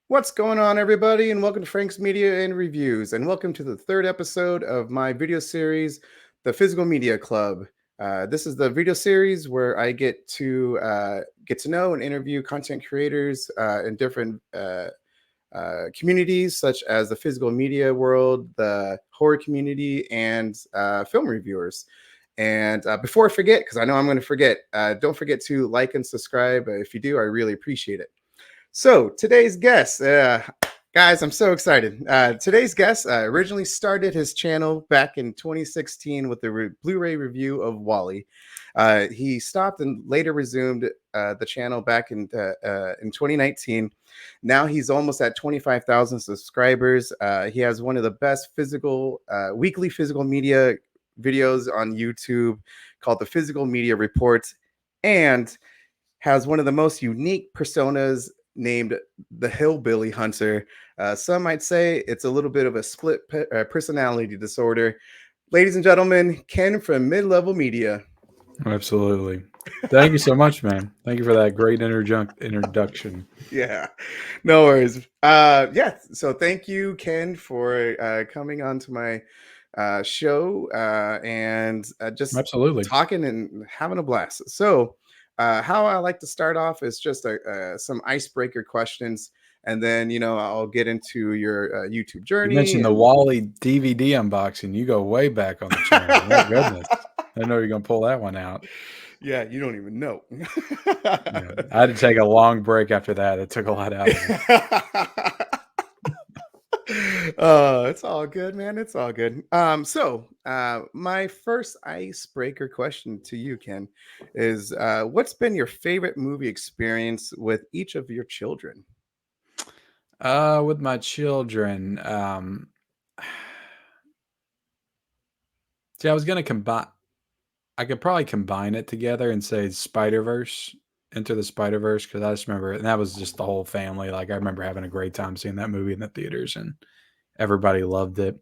What's going on, everybody, and welcome to Frank's Media and Reviews, and welcome to the third episode of my video series, The Physical Media Club. This is the video series where I get to know and interview content creators in different communities, such as the physical media world, the horror community, and film reviewers. And before I forget, because I know I'm going to forget, don't forget to like and subscribe. If you do, I really appreciate it. So today's guest, guys, I'm so excited. Today's guest originally started his channel back in 2016 with the Blu-ray review of Wall-E. He stopped and later resumed the channel back in 2019. Now he's almost at 25,000 subscribers. He has one of the best weekly physical media videos on YouTube called the Physical Media Report, and has one of the most unique personas named the Hillbilly Hunter. Some might say it's a little bit of a split personality disorder. Ladies and gentlemen, Ken from Midlevel Media. Absolutely. Thank you so much, man. Thank you for that great introduction. Yeah, no worries. So thank you, Ken, for coming on to my show and just Absolutely. talking and having a blast. So how I like to start off is just some icebreaker questions, and then I'll get into your YouTube You journey. mentioned the Wall-E DVD unboxing. You go way back on the channel. My goodness. I know you're going to pull that one out. Yeah, you don't even know. Yeah. I had to take a long break after that. It took a lot out of me. It's all good, man. It's all good. So my first icebreaker question to you, Ken, is what's been your favorite movie experience with each of your children? With my children, see, I was going to combine. I could probably combine it together and say Spider-Verse, Enter the Spider-Verse, because I just remember, and that was just the whole family. Like I remember having a great time seeing that movie in the theaters, and everybody loved it.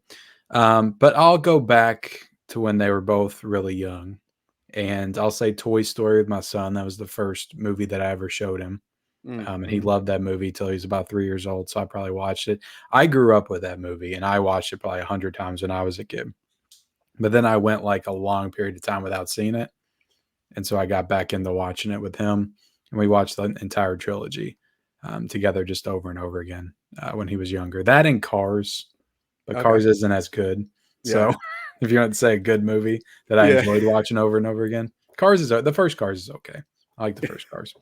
But I'll go back to when they were both really young, and I'll say Toy Story with my son. That was the first movie that I ever showed him, and he loved that movie till he was about 3 years old. So I probably watched it. I grew up with that movie, and I watched it probably 100 times when I was a kid. But then I went like a long period of time without seeing it. And so I got back into watching it with him. And we watched the entire trilogy together just over and over again when he was younger. That and Cars. But Okay. Cars isn't as good. So Yeah. if you want to say a good movie that I enjoyed watching over and over again, the first Cars is okay. I like the first Cars.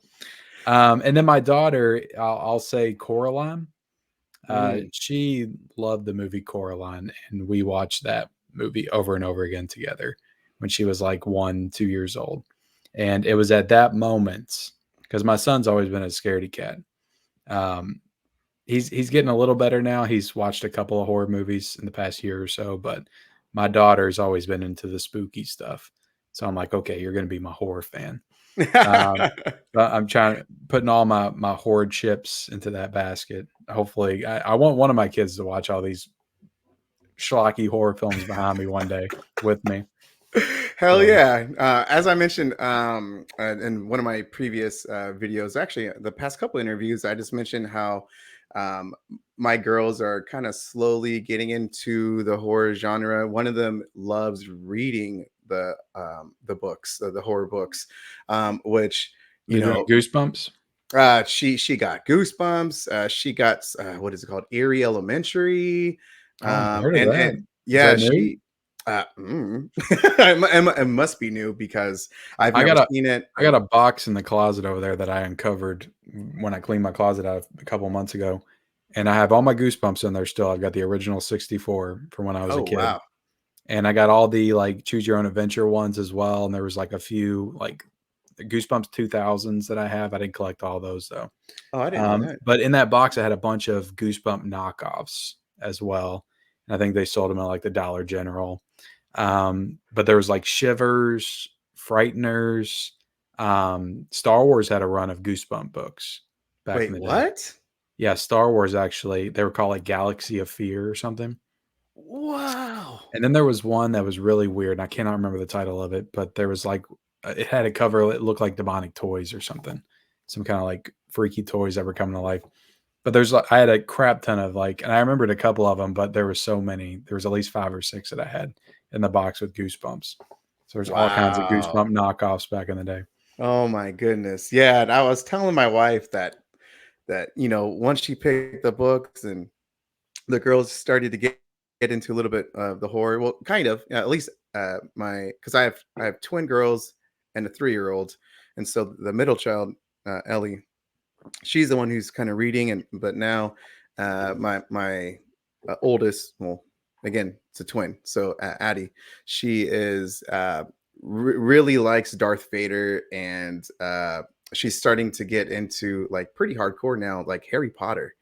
And then my daughter, I'll say Coraline. She loved the movie Coraline, and we watched that movie over and over again together when she was like 1-2 years old. And it was at that moment, because my son's always been a scaredy cat. He's getting a little better now. He's watched a couple of horror movies in the past year or so, but my daughter's always been into the spooky stuff. So I'm like, okay, you're going to be my horror fan. But I'm putting all my horror chips into that basket. Hopefully, I want one of my kids to watch all these schlocky horror films behind me one day with me. Hell yeah. As I mentioned in one of my previous videos, actually, the past couple interviews, I just mentioned how my girls are kind of slowly getting into the horror genre. One of them loves reading the books, the horror books, which, Goosebumps. She got Goosebumps. She got what is it called? Eerie Elementary. I've heard of And that. Is yeah, that new? it must be new because I've never seen it. I got a box in the closet over there that I uncovered when I cleaned my closet out a couple months ago, and I have all my Goosebumps in there still. I've got the original 64 from when I was a kid, Wow. and I got all the like Choose Your Own Adventure ones as well. And there was like a few like Goosebumps 2000s that I have. I didn't collect all those though. Oh, I didn't know that. But in that box, I had a bunch of Goosebump knockoffs as well. And I think they sold them at like the Dollar General. But there was like Shivers, Frighteners. Star Wars had a run of Goosebump books back in Wait, the day. what? Yeah, Star Wars actually, they were called like Galaxy of Fear or something. Wow. And then there was one that was really weird. And I cannot remember the title of it, but there was like, it had a cover, it looked like demonic toys or something. Some kind of like freaky toys that were coming to life. But I had a crap ton of like, and I remembered a couple of them, but there were so many. There was at least 5 or 6 that I had in the box with Goosebumps. So there's all kinds of Wow. Goosebump knockoffs back in the day. Oh my goodness. Yeah, and I was telling my wife that once she picked the books and the girls started to get into a little bit of the horror. Well, kind of, at least my because I have twin girls and a 3-year-old, and so the middle child, Ellie, she's the one who's kind of reading, and but now my oldest, well, again, it's a twin, so Addie, she is really likes Darth Vader, and she's starting to get into like pretty hardcore now, like Harry Potter.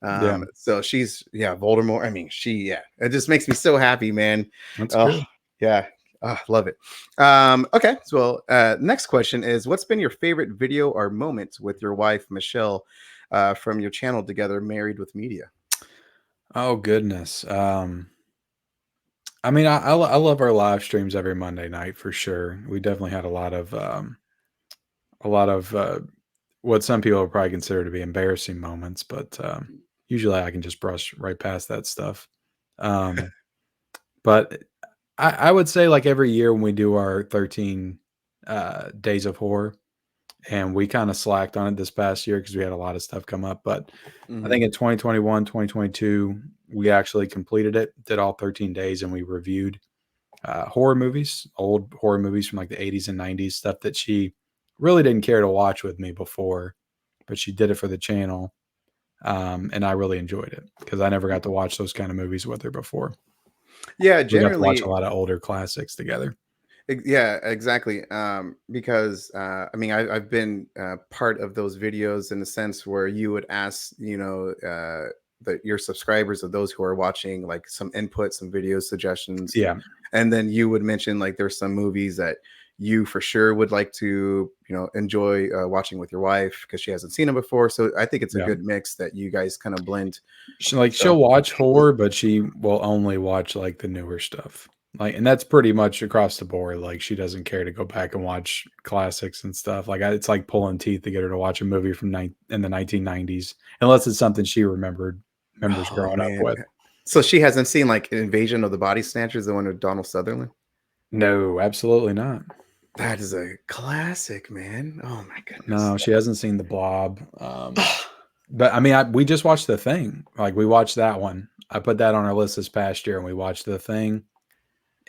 Yeah, So she's, yeah, Voldemort. I mean, yeah, it just makes me so happy, man. that's Oh, good. yeah. Love it. Okay. So, next question is, what's been your favorite video or moment with your wife, Michelle, from your channel together, Married with Media? Oh goodness. I mean, I love our live streams every Monday night for sure. We definitely had a lot of what some people would probably consider to be embarrassing moments, but usually I can just brush right past that stuff. Um, but I would say like every year when we do our 13 days of horror, and we kind of slacked on it this past year because we had a lot of stuff come up. But I Hmm. think in 2021, 2022, we actually completed it, did all 13 days, and we reviewed horror movies, old horror movies from like the 80s and 90s, stuff that she really didn't care to watch with me before, but she did it for the channel. And I really enjoyed it because I never got to watch those kind of movies with her before. Yeah, We got to watch a generally. lot of older classics together. Yeah, exactly. Because I mean, I've been part of those videos in the sense where you would ask, your subscribers of those who are watching, like some input, some video suggestions, Yeah. and then you would mention like there's some movies that you for sure would like to, enjoy watching with your wife because she hasn't seen them before. So I think it's a Yeah. good mix that you guys kind of blend. She'll So watch horror, but she will only watch like the newer stuff. Like, and that's pretty much across the board. Like, she doesn't care to go back and watch classics and stuff. Like, it's like pulling teeth to get her to watch a movie from in the 1990s, unless it's something she remembers oh growing up man, with. so she hasn't seen like Invasion of the Body Snatchers, the one with Donald Sutherland. No, absolutely not. That is a classic, man. Oh my goodness. No, she hasn't seen The Blob. But I mean, we just watched The Thing. Like, we watched that one. I put that on our list this past year, and we watched The Thing,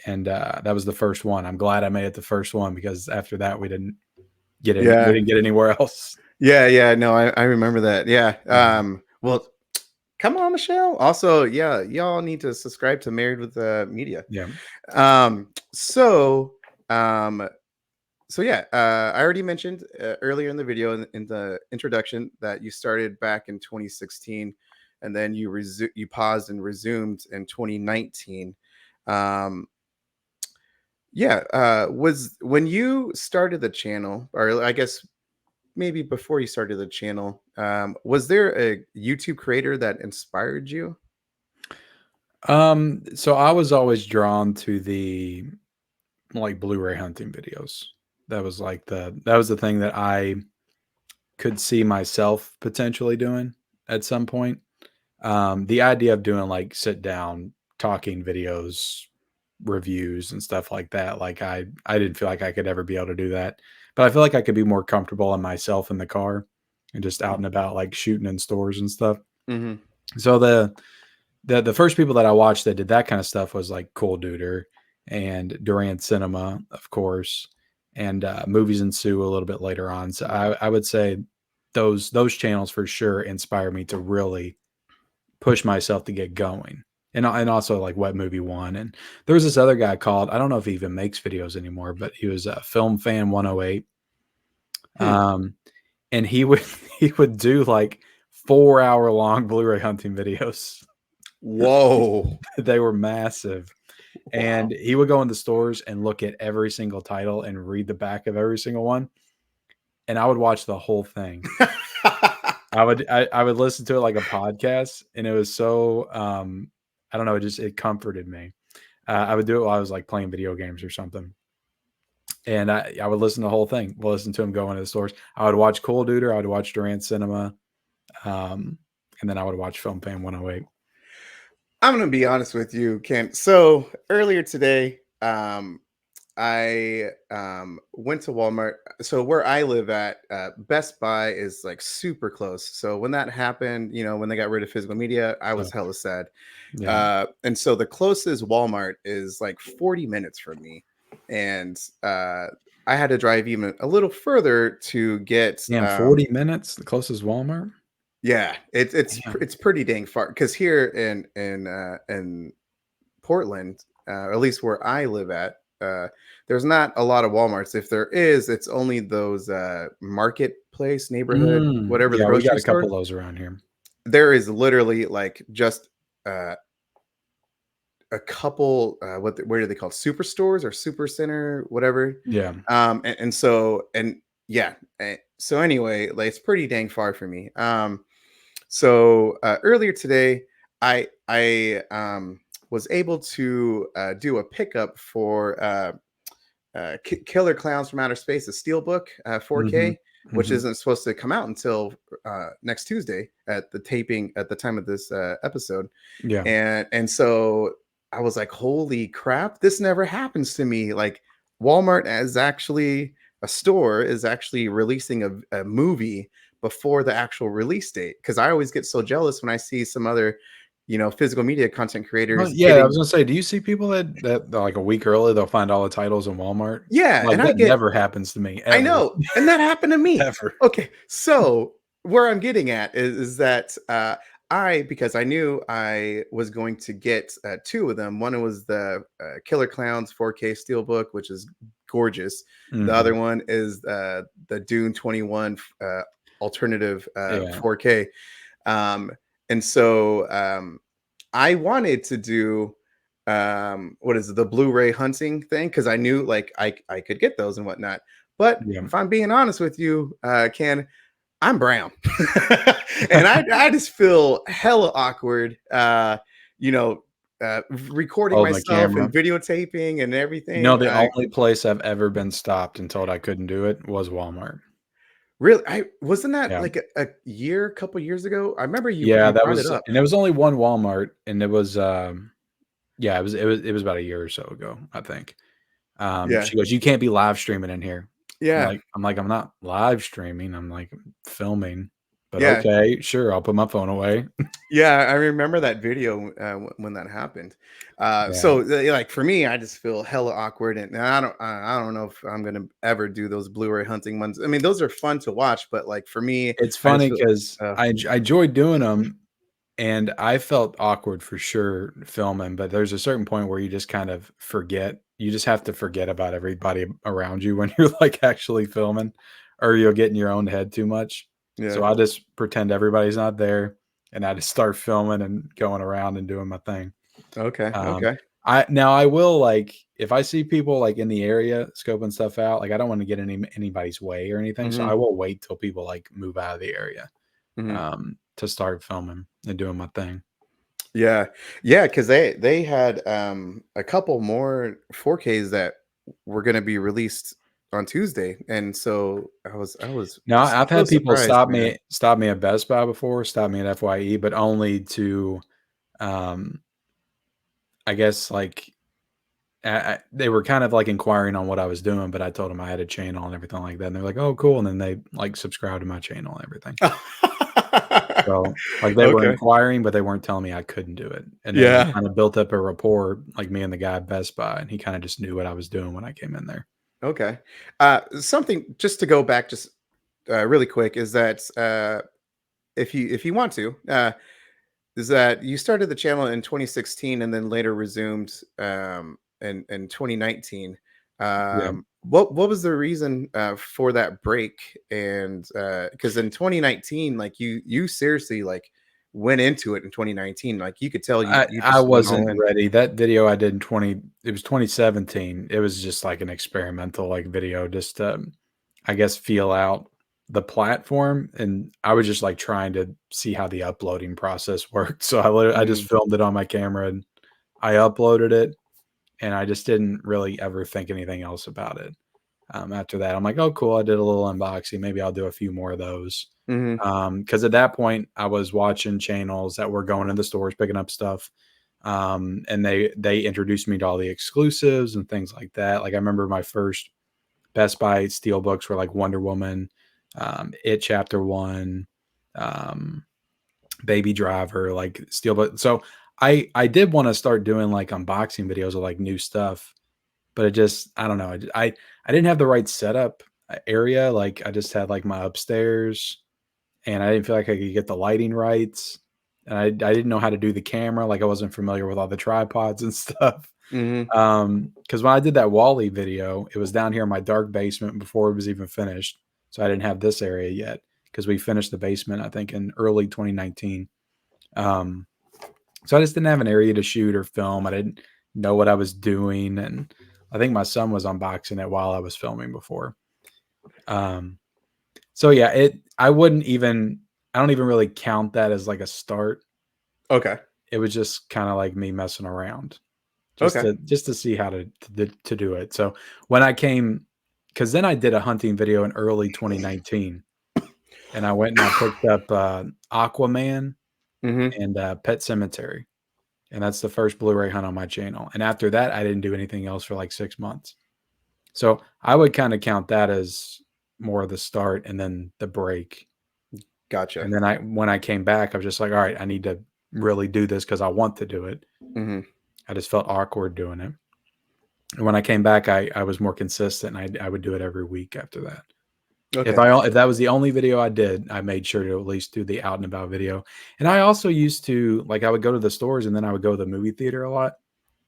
and that was the first one. I'm glad I made it the first one because after that, we Yeah. didn't get anywhere else. Yeah, yeah. No, I remember that. Yeah. Mhm. Well, come on, Michelle. Also, yeah, y'all need to subscribe to Married with Media. Yeah, Um, so um so yeah, I already mentioned earlier in the video in the introduction that you started back in 2016, and then you paused and resumed in 2019. Um, yeah, was when you started the channel, or I guess maybe before you started the channel, was there a YouTube creator that inspired you? so I was always drawn to the like Blu-ray hunting videos. That was the thing that I could see myself potentially doing at some point. The idea of doing like sit down talking videos, reviews and stuff like that, like I didn't feel like I could ever be able to do that. But I feel like I could be more comfortable in myself in the car and just out and about like shooting in stores and stuff. Mm-hmm. So the first people that I watched that did that kind of stuff was like Cool Duder and Durant Cinema, of course, and Movies Ensue a little bit later on. So I would say those channels for sure inspire me to really push myself to get going. And also like Wet Movie One. And there was this other guy called, I don't know if he even makes videos anymore, but he was a Film Fan 108. Hmm. Um, and he would he would do like 4 hour long Blu-ray hunting videos. Whoa! They were massive. And Wow! he would go in the stores and look at every single title and read the back of every single one. And I would watch the whole thing. I would listen to it like a podcast, and it was so I don't know, it comforted me. I would do it while I was like playing video games or something, and I would listen to the whole thing. We'll listen to him go into the stores. I would watch Cool Duder. I would watch Durant Cinema, um, and then I would watch Film Fan 108. I'm gonna be honest with you, Ken. So earlier today, I went to Walmart. So where I live at, Best Buy is like super close. So when that happened, when they got rid of physical media, I was Sucks. hella sad. Yeah. And so the closest Walmart is like 40 minutes from me, and I had to drive even a little further to get. Damn, 40 minutes, the closest Walmart? Yeah, Damn. it's pretty dang far because here in Portland, or at least where I live at, there's not a lot of Walmarts. If there is, it's only those marketplace, neighborhood, whatever, the Yeah, we got grocery a couple store. of those around here. There is literally like just uh, a couple. Where do they call it? Superstores or super center, whatever. Yeah. And so and yeah. So anyway, like it's pretty dang far for me. So earlier today, I was able to do a pickup for Killer Clowns from Outer Space, a steelbook, Mhm. 4K, which Mhm. isn't supposed to come out until next Tuesday at the taping at the time of this episode, Yeah. and so I was like, holy crap, this never happens to me. Like Walmart is actually a store is actually releasing a movie before the actual release date. Because I always get so jealous when I see some other, physical media content Well, creators yeah, I was getting. gonna say, do you see people that like a week early, they'll find all the titles in Walmart? Yeah, Like, and I that get. never happens to me, I ever. know, and that happened to me. Ever. Okay, so where I'm getting at is that because I knew I was going to get two of them. One was the Killer Clowns 4K Steelbook, which is gorgeous. The other Mhm. one is the Dune 21 alternative Yeah. 4K. Um, and so I wanted to do what is it, the Blu-ray hunting thing, because I knew like I could get those and whatnot. But Yeah. if I'm being honest with you, Ken, I'm brown. And I just feel hella awkward you know recording Holding the myself camera. and videotaping and You know, everything. the only place I've ever been stopped and told I couldn't do it was Walmart. Really, I wasn't that Yeah. like a couple years ago. I remember Yeah, you that brought it was up. and there was only one Walmart, and it was, yeah, it was about a year or so ago, I think. Yeah. She goes, "You can't be live streaming in here." Yeah. I'm like, "I'm not live streaming, I'm, like, filming." But Yeah. okay, sure, I'll put my phone away. Yeah, I remember that video when that happened. Yeah. Like for me, I just feel hella awkward, and I don't know if I'm gonna ever do those Blu-ray hunting ones. I mean, those are fun to watch, but like for me, It's I just funny feel. 'cause Uh, I enjoyed doing them. And I felt awkward for sure filming, but there's a certain point where you just kind of forget. You just have to forget about everybody around you when you're, like, actually filming, or you'll get in your own head too much. yeah. So I just pretend everybody's not there, and I just start filming and going around and doing my thing. Okay. Um, Okay. I will, like, if I see people, like, in the area scoping stuff out, like, I don't wanna get anybody's way or anything, so Hmm. I will wait till people, like, move out of the area, Hmm. to start filming and doing my thing. Yeah. Yeah. Because they had a couple more 4Ks that were gonna be released on Tuesday, and so I was Now, I've so had people surprised, man. stop me at Best Buy before, stop me at FYE, but only to, um, I guess, like, they were kind of, like, inquiring on what I was doing, but I told them I had a channel and everything like that, and they're like, "Oh, cool," and then they, like, subscribed to my channel and everything. So, like, they were Okay. inquiring, but they weren't telling me I couldn't do it, and then we Yeah. kinda built up a rapport, like, me and the guy at Best Buy, and he kinda just knew what I was doing when I came in there. Okay. Something just to go back, just really quick, is that if you want to, is that you started the channel in 2016 and then later resumed in 2019. Yeah. What was the reason for that break? And because in 2019, like you seriously like went into it in 2019, like you could tell you I just went all wasn't in. ready. That video I did in 20 it was 2017. It was just like an experimental, like, video just to, I guess, feel out the platform, and I was just, like, trying to see how the uploading process worked. So I just Mhm. filmed it on my camera, and I uploaded it, and I just didn't really ever think anything else about it. After that, I'm like, "Oh, cool, I did a little unboxing, maybe I'll do a few more of those." Mhm. Because at that point I was watching channels that were going to the stores picking up stuff, and they introduced me to all the exclusives and things like that. Like I remember my first Best Buy steel books were like Wonder Woman, It Chapter One, um, Baby Driver, like steelbook. So I did want to start doing like unboxing videos of like new stuff, but it just I don't know. I didn't have the right setup area. Like I just had like my upstairs, and I didn't feel like I could get the lighting right. And I didn't know how to do the camera. Like I wasn't familiar with all the tripods and stuff. Mhm. Because when I did that Wally video, it was down here in my dark basement before it was even finished. So I didn't have this area yet because we finished the basement, I think, in early 2019. Um, so I just didn't have an area to shoot or film. I didn't know what I was doing. And I think my son was unboxing it while I was filming before. Um, so yeah, I don't even really count that as like a start. Okay. It was just kind of like me messing around. Okay. Just to see how to do it. So when I came, because then I did a hunting video in early 2019, and I went and I picked up Aquaman Mhm. and Pet Cemetery, and that's the first Blu-ray hunt on my channel. And after that, I didn't do anything else for like 6 months. So I would kind of count that as more of the start and then the break. Gotcha. And then when I came back, I was just like, all right, I need to really do this because I want to do it. Mhm. I just felt awkward doing it. And when I came back, I was more consistent. And I would do it every week after that. Okay. If that was the only video I did, I made sure to at least do the out and about video. And I also used to like I would go to the stores and then I would go to the movie theater a lot.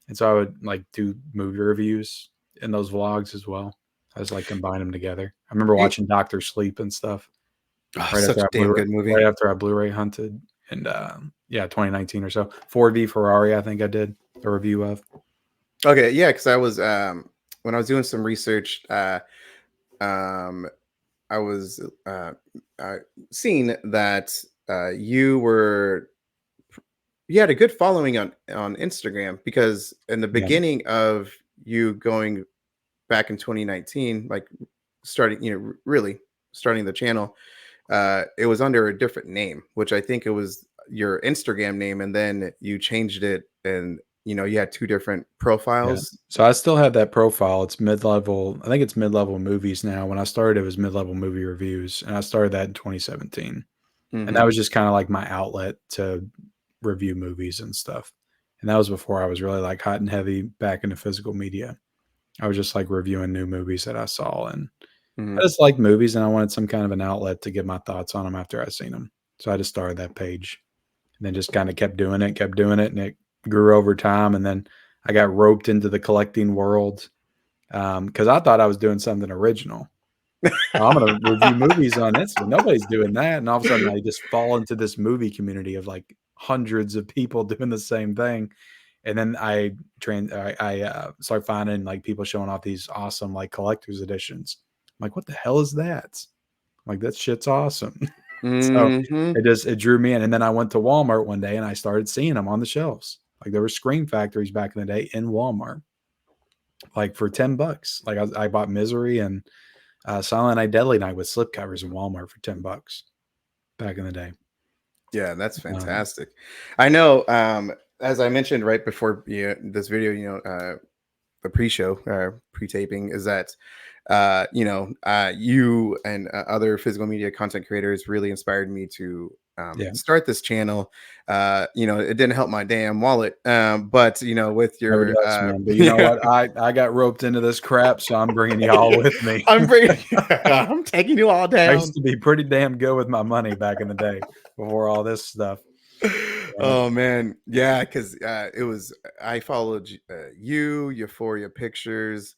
And so I would like do movie reviews in those vlogs as well. I just like combine them together. I remember It, watching Doctor Sleep and stuff oh, right such after a damn good movie. Right after I Blu-ray hunted and yeah, 2019 or so. Ford v Ferrari, I think I did a review of. Okay, yeah, because I was when I was doing some research, um I was uh seeing that you were you had a good following on Instagram because in the Yeah. beginning of you going back in 2019, like starting, really starting the channel, it was under a different name, which I think it was your Instagram name, and then you changed it, and you had two different Yeah. profiles. So I still have that profile. It's mid-level. I think it's mid-level movies now. When I started, it was mid-level movie reviews, and I started that in 2017. And that Hmm. was just kind of like my outlet to review movies and stuff. And that was before I was really like hot and heavy back into physical media. I was just like reviewing new movies that I saw, and I Hmm. just like movies, and I wanted some kind of an outlet to get my thoughts on them after I seen them. So I just started that page, and then just kind of kept doing it, and it grew over time. And then I got roped into the collecting world because I thought I was doing something original. Oh, I'm gonna review movies on Instagram. Nobody's doing that, and all of a sudden, I just fall into this movie community of like hundreds of people doing the same thing. And then I start finding like people showing off these awesome like collector's editions. I'm like, what the hell is that? I'm like, that shit's awesome. So Hmm. it drew me in. And then I went to Walmart one day and I started seeing them on the shelves. Like there were Scream Factories back in the day in Walmart, like for $10. Like I bought Misery and Silent Night, Deadly Night with slipcovers in Walmart for $10 back in the day. Yeah, that's Um, fantastic. I know. As I mentioned right before this video, the pre-show, pre-taping, is that you and other physical media content creators really inspired me to yeah, start this channel. It didn't help my damn wallet, but with never your does, man. But you know yeah. what? I got roped into this crap, so I'm bringing y'all with me. I'm bringing, I'm taking you all I used down. to be pretty damn good with my money back in the day before all this stuff. Yeah, Oh man, yeah, because it was I followed you, Euphoria Pictures,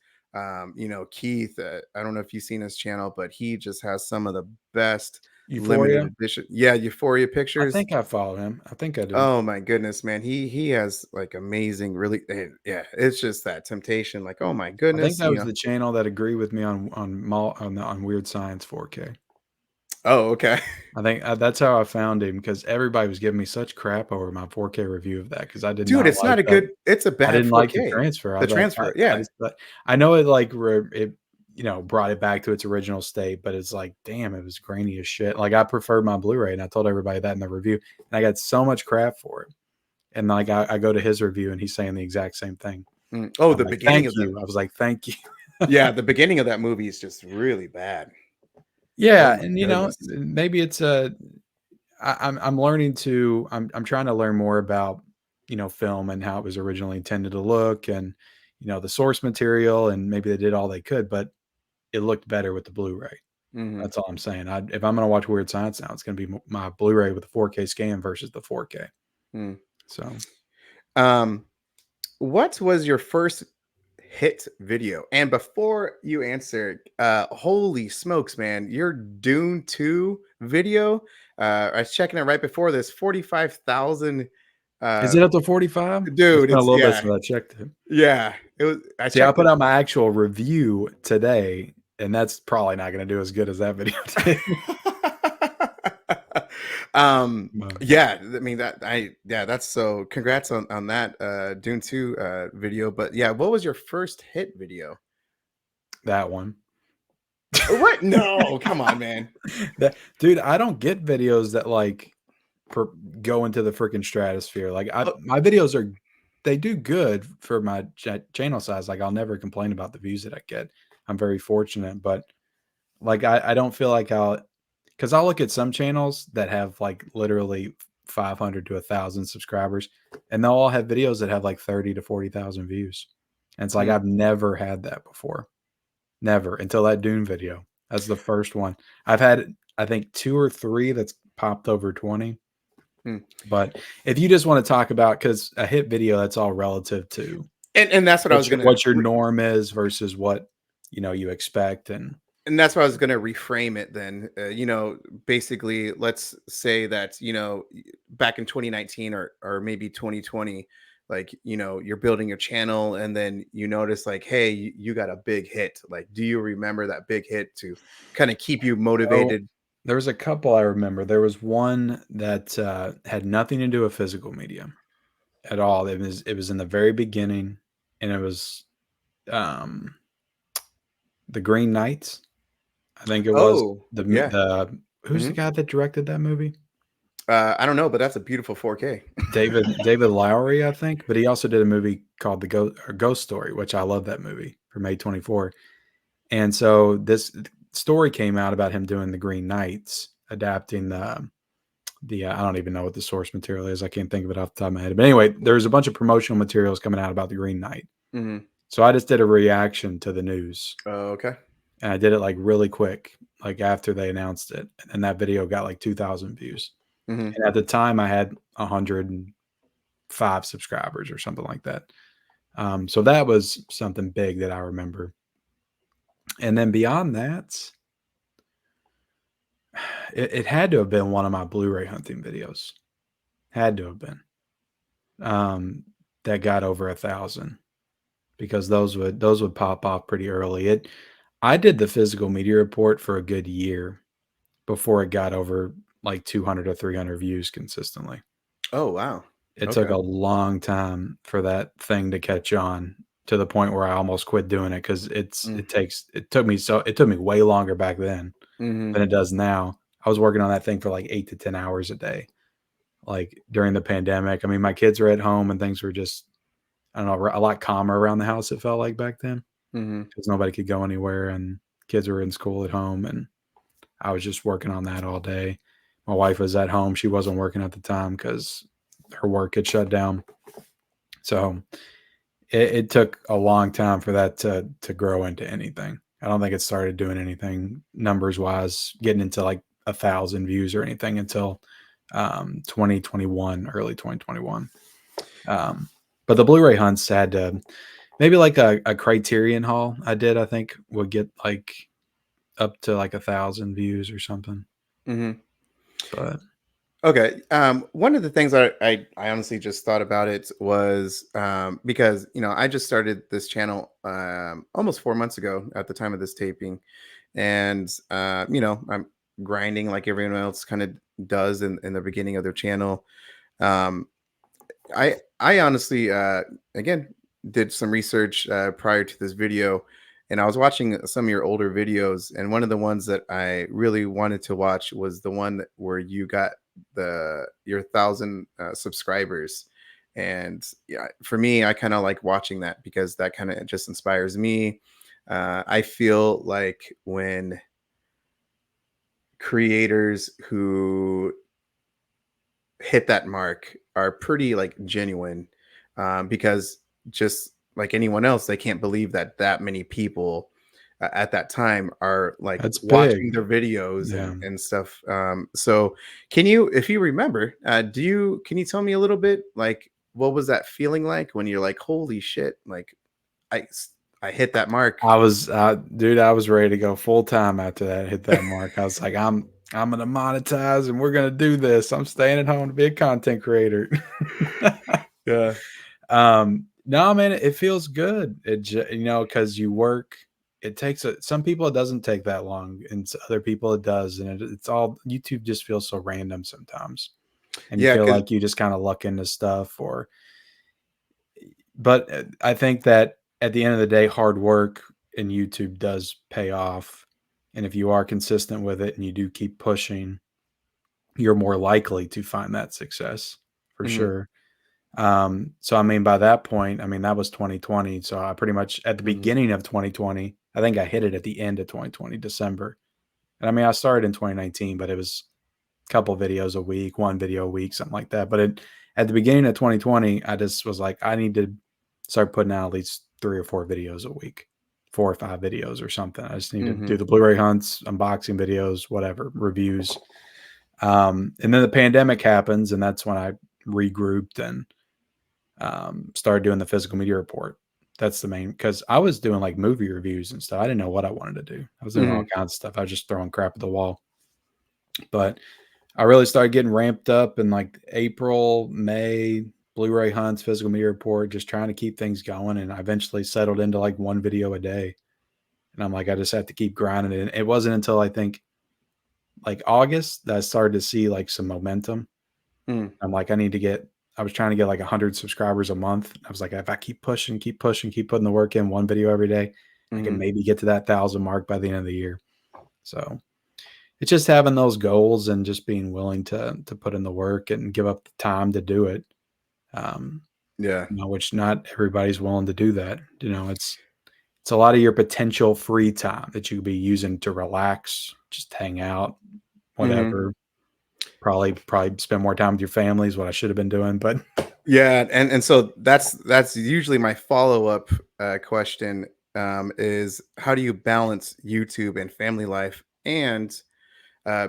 Keith. I don't know if you've seen his channel, but he just has some of the best limited Euphoria. edition. Yeah, Euphoria I Pictures. think I follow him. I think I do. Oh my goodness, man, he has like amazing, really, yeah. It's just that temptation, like oh my I think goodness, that was the channel that agreed with me on Weird Science 4K. Oh okay, I think that's how I found him because everybody was giving me such crap over my 4K review of that because I did dude, not it's like not a that. good. It's a I bad didn't like the 4K. transfer. I The was like, transfer, I yeah. just I know it like brought it back to its original state, but it's like, damn, it was grainy as shit. Like I preferred my Blu-ray, and I told everybody that in the review, and I got so much crap for it. And like I go to his review, and he's saying the exact same thing. Oh, I'm the like, beginning thank of you. I was like, thank you. yeah, the beginning of that movie is just really bad. Oh Yeah, my and goodness. maybe it's I'm learning to I'm trying to learn more about film and how it was originally intended to look, and the source material, and maybe they did all they could, but it looked better with the Blu-ray. Hmm. That's all I'm saying. If I'm gonna watch Weird Science now, it's gonna be my Blu-ray with the 4K scan versus the 4K. Mm. So Um, what was your first hit video? And before you answer, holy smokes, man, your Dune 2 video. I was checking it right before this, 45,000. is Uh, it up to 45? It's dude, been a it's little bit yeah, since I checked it. yeah. It was. I See, I checked put it. out my actual review today, and that's probably not gonna do as good as that video did. But Yeah, I mean yeah, that's so congrats on that Dune 2 video. But yeah, what was your first hit video? that one. What? No, come on, man. Dude, I don't get videos that like per, go into the freaking stratosphere. Like Oh, my videos they do good for my channel size. Like I'll never complain about the views that I get. I'm very fortunate, but like I don't feel like because I'll look at some channels that have like literally 500 to 1,000 subscribers, and they'll all have videos that have like 30 to 40,000 views. And it's like mm, I've never had that before. Never until that Dune video. That's the first one. I've had, I think, two or three that's popped over 20. mm. But if you just want to talk about, because a hit video, that's all relative to And that's what I was gonna what your norm is versus what you expect. And and that's why I was gonna reframe it then. Basically, let's say that back in 2019 or maybe 2020, like you're building your channel, and then you notice like, hey, you got a big hit. Like, do you remember that big hit to kind of keep you so motivated? there was a couple I remember. There was one that had nothing to do with physical media at all. It was in the very beginning, and it was um, the Green Knights. I think it was Oh, the yeah. who's the Hmm. guy that directed that movie? I don't know, but that's a beautiful 4K. David Lowery, I think, but he also did a movie called Ghost Story, which I love that movie from A24. And so this story came out about him doing the Green Knights, adapting the I don't even know what the source material is. I can't think of it off the top of my head. But anyway, there's a bunch of promotional materials coming out about the Green Knight. Hmm. So I just did a reaction to the news, Okay. and I did it like really quick, like after they announced it, and that video got like 2,000 views. Hmm. And at the time, I had 105 subscribers or something like that. So that was something big that I remember. And then beyond that, it had to have been one of my Blu-ray hunting videos. Had to have been that got over 1,000, because those would pop off pretty early. I did the physical media report for a good year before it got over like 200 or 300 views consistently. Oh, wow. It took Okay. a long time for that thing to catch on, to the point where I almost quit doing it, because it took me way longer back then Mm-hmm. than it does now. I was working on that thing for like 8 to 10 hours a day, like during the pandemic. I mean, my kids were at home and things were just, I don't know, a lot calmer around the house, it felt like back then, Mm-hmm. because nobody could go anywhere and kids were in school at home, and I was just working on that all day. My wife was at home. She wasn't working at the time because her work had shut down. So it took a long time for that to grow into anything. I don't think it started doing anything numbers wise, getting into like 1,000 views or anything until 2021, early 2021. But the Blu-ray hunts had to, maybe like a Criterion haul I did, I think would get like up to like 1,000 views or something. Mm-hmm. But Okay. One of the things I honestly just thought about it was because I just started this channel almost 4 months ago at the time of this taping, and I'm grinding like everyone else kind of does in the beginning of their channel. Um, I honestly again did some research prior to this video, and I was watching some of your older videos, and one of the ones that I really wanted to watch was the one where you got your 1,000 subscribers. And yeah, for me, I kind of like watching that because that kind of just inspires me. I feel like when creators who hit that mark are pretty like genuine, because just like anyone else, they can't believe that that many people at that time are like That's watching big. their videos Yeah. and stuff. So can you, if you remember, can you tell me a little bit like what was that feeling like when you're like, holy shit, like I I hit that mark? I was, dude, I was ready to go full time after that hit that mark. I was like, I'm gonna monetize and we're gonna do this. I'm staying at home to be a content creator. Yeah. No, man, it feels good. Because you work. It takes some people it doesn't take that long, and other people it does, and it's all YouTube just feels so random sometimes, and you Yeah, feel because like you just kind of luck into stuff, or but I think that at the end of the day, hard work in YouTube does pay off. And if you are consistent with it and you do keep pushing, you're more likely to find that success for sure. So I mean, by that point, I mean, that was 2020. So I pretty much at the beginning of 2020, I think I hit it at the end of 2020, December. And I mean, I started in 2019, but it was couple videos a week, one video a week, something like that. But at the beginning of 2020, I just was like, I need to start putting out at least 3 or 4 videos a week, 4 or 5 videos or something. I just need to do the Blu-ray hunts, unboxing videos, whatever, reviews. And then the pandemic happens, and that's when I regrouped and started doing the physical media report. That's the main, because I was doing like movie reviews and stuff. I didn't know what I wanted to do. I was doing all kinds of stuff. I was just throwing crap at the wall. But I really started getting ramped up in like April, May, Blu-ray hunts, physical media report, just trying to keep things going. And I eventually settled into like one video a day. And I'm like, I just have to keep grinding it. And it wasn't until I think like August that I started to see like some momentum. mm, I'm like, I was trying to get like 100 subscribers a month. I was like, if I keep pushing, keep pushing, keep putting the work in, one video every day, I can mm, maybe get to that 1,000 mark by the end of the year. So it's just having those goals and just being willing to put in the work and give up the time to do it. Um, yeah. which not everybody's willing to do that. It's a lot of your potential free time that you could be using to relax, just hang out, Hmm. whatever. Probably spend more time with your family is what I should have been doing, but Yeah, and so that's usually my follow-up question, is how do you balance YouTube and family life? And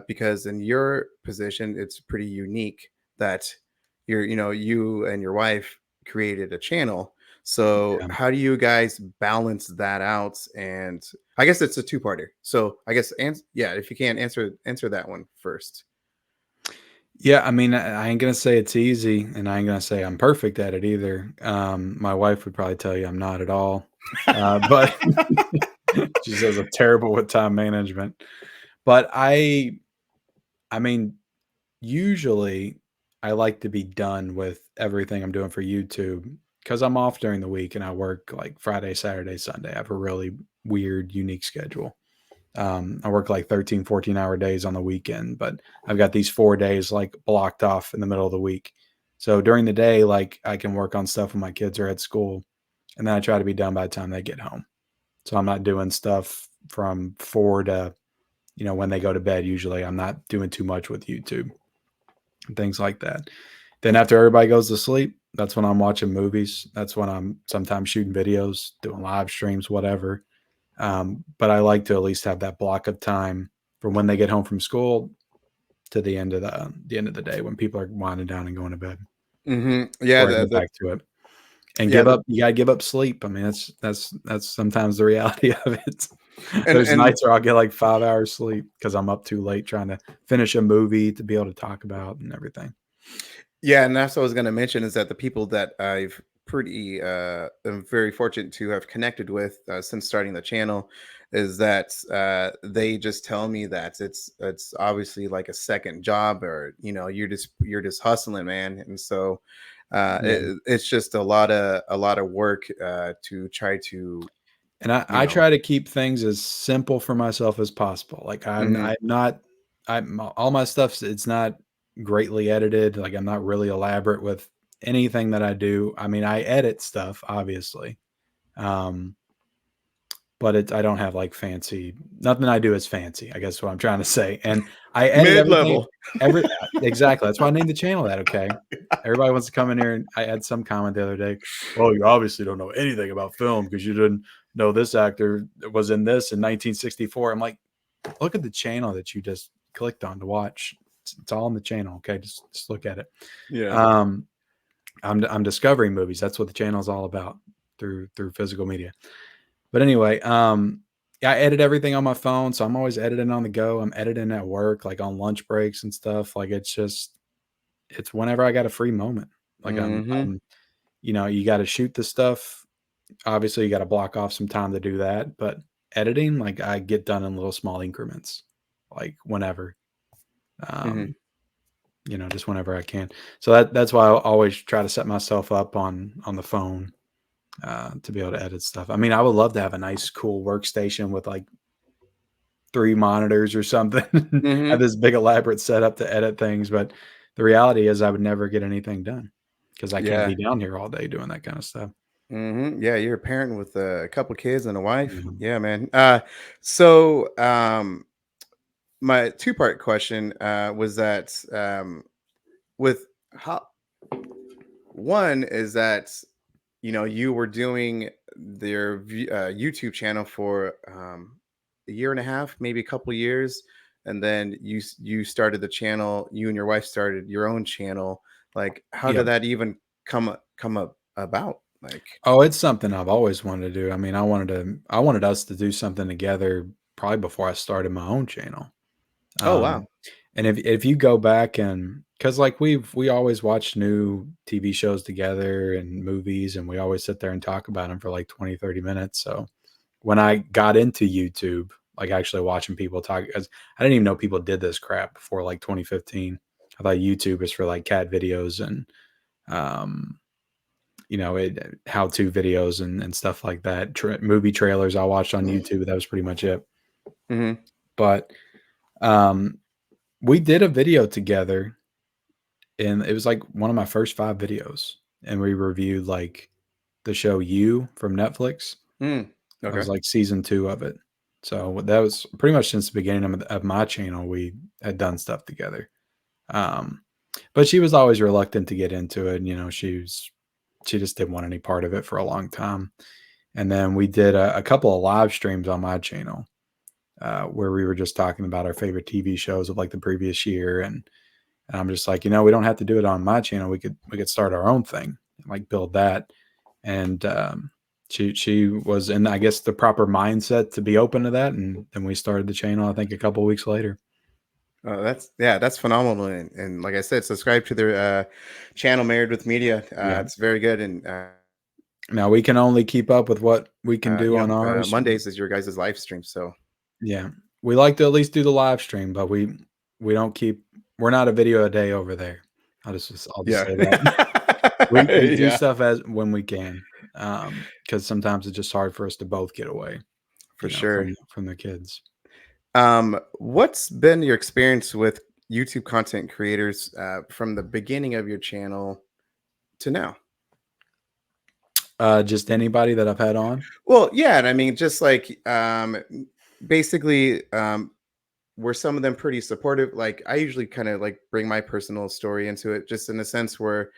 because in your position, it's pretty unique that you and your wife created a channel. So yeah. how do you guys balance that out? And I guess it's a two-parter. So I guess, yeah, if you can answer that one first. Yeah, I mean, I ain't gonna say it's easy, and I ain't gonna say I'm perfect at it either. My wife would probably tell you I'm not at all, but she says I'm terrible with time management. But I mean, usually I like to be done with everything I'm doing for YouTube because I'm off during the week and I work like Friday, Saturday, Sunday. I have a really weird, unique schedule. I work like 13, 14-hour days on the weekend, but I've got these 4 days like blocked off in the middle of the week. So during the day, like I can work on stuff when my kids are at school, and then I try to be done by the time they get home. So I'm not doing stuff from 4 to, when they go to bed. Usually I'm not doing too much with YouTube and things like that. Then after everybody goes to sleep, that's when I'm watching movies. That's when I'm sometimes shooting videos, doing live streams, whatever. But I like to at least have that block of time from when they get home from school to the end of the day when people are winding down and going to bed Yeah, before I go back to it. And yeah, you gotta give up sleep. I mean, that's sometimes the reality of it. There's and nights where I'll get like 5 hours sleep because I'm up too late trying to finish a movie to be able to talk about and everything. yeah, and that's what I was going to mention, is that the people that I've pretty am very fortunate to have connected with since starting the channel is that they just tell me that it's obviously like a second job, or you're just hustling, man. And so Yeah. it's just a lot of work to try to And you I know. try to keep things as simple for myself as possible. Like Hmm. I'm not I'm all my stuff's it's not greatly edited. Like I'm not really elaborate with anything that I do. I mean, I edit stuff, obviously. Um, but I don't have like fancy nothing I do is fancy, I guess what I'm trying to say. And I edit everything Mid-level. exactly. That's why I named the channel that, okay? Everybody wants to come in here and I had some comment the other day. Well, you obviously don't know anything about film because you didn't know this actor was in this in 1964. I'm like, look at the channel that you just clicked on to watch. It's all on the channel, okay? Just look at it. Yeah. Um, I'm discovering movies. That's what the channel is all about through physical media. But anyway, yeah, I edit everything on my phone, so I'm always editing on the go. I'm editing at work, like on lunch breaks and stuff. Like it's whenever I got a free moment. Like Hmm. I'm you got to shoot the stuff. Obviously, you got to block off some time to do that. But editing, like I get done in little small increments, like whenever, Hmm. um, just whenever I can. So that's why I always try to set myself up on the phone to be able to edit stuff. I mean, I would love to have a nice, cool workstation with like 3 monitors or something, have Hmm. this big elaborate setup to edit things, but the reality is I would never get anything done because I can't Yeah. be down here all day doing that kind of stuff. Yeah, you're a parent with a couple kids and a wife. Mhm. Yeah, man. So my two-part question was that with how one is that you were doing their YouTube channel for a year and a half, maybe a couple years, and then you started the channel. You and your wife started your own channel. Like, how did Yep. that even come up about? Like, Oh, it's something I've always wanted to do. I mean, I wanted us to do something together probably before I started my own channel. oh wow. Um, and if you go back and because like we always watch new TV shows together and movies, and we always sit there and talk about them for like 20-30 minutes. So when I got into YouTube, like actually watching people talk, 'cause I didn't even know people did this crap before like 2015. I thought YouTube was for like cat videos and um, how-to videos and stuff like that. Movie trailers I watched on YouTube. That was pretty much it. Hmm. But um, we did a video together, and it was like one of my first 5 videos, and we reviewed like the show You from Netflix. Mm. That was Okay. like season 2 of it. So that was pretty much since the beginning of my channel. We had done stuff together. Um, but she was always reluctant to get into it. And, she just didn't want any part of it for a long time. And then we did a couple of live streams on my channel where we were just talking about our favorite TV shows of like the previous year. And I'm just like, we don't have to do it on my channel. We could start our own thing, like build that. And she was in, I guess, the proper mindset to be open to that, and then we started the channel. I think a couple of weeks later. That's phenomenal. And like I said, subscribe to their channel, Married with Media. Yeah. It's very good. And Now we can only keep up with what we can do on ours. Mondays is your guys' live stream. So Yeah, we like to at least do the live stream, but we don't keep. We're not a video a day over there. I'll just yeah, say that. We do yeah, stuff as when we can, because sometimes it's just hard for us to both get away, for sure. from the kids. What's been your experience with YouTube content creators from the beginning of your channel to now? Just anybody that I've had on. Well, yeah, and I mean, just like basically, were some of them pretty supportive? Like, I usually kind of like bring my personal story into it, just in the sense where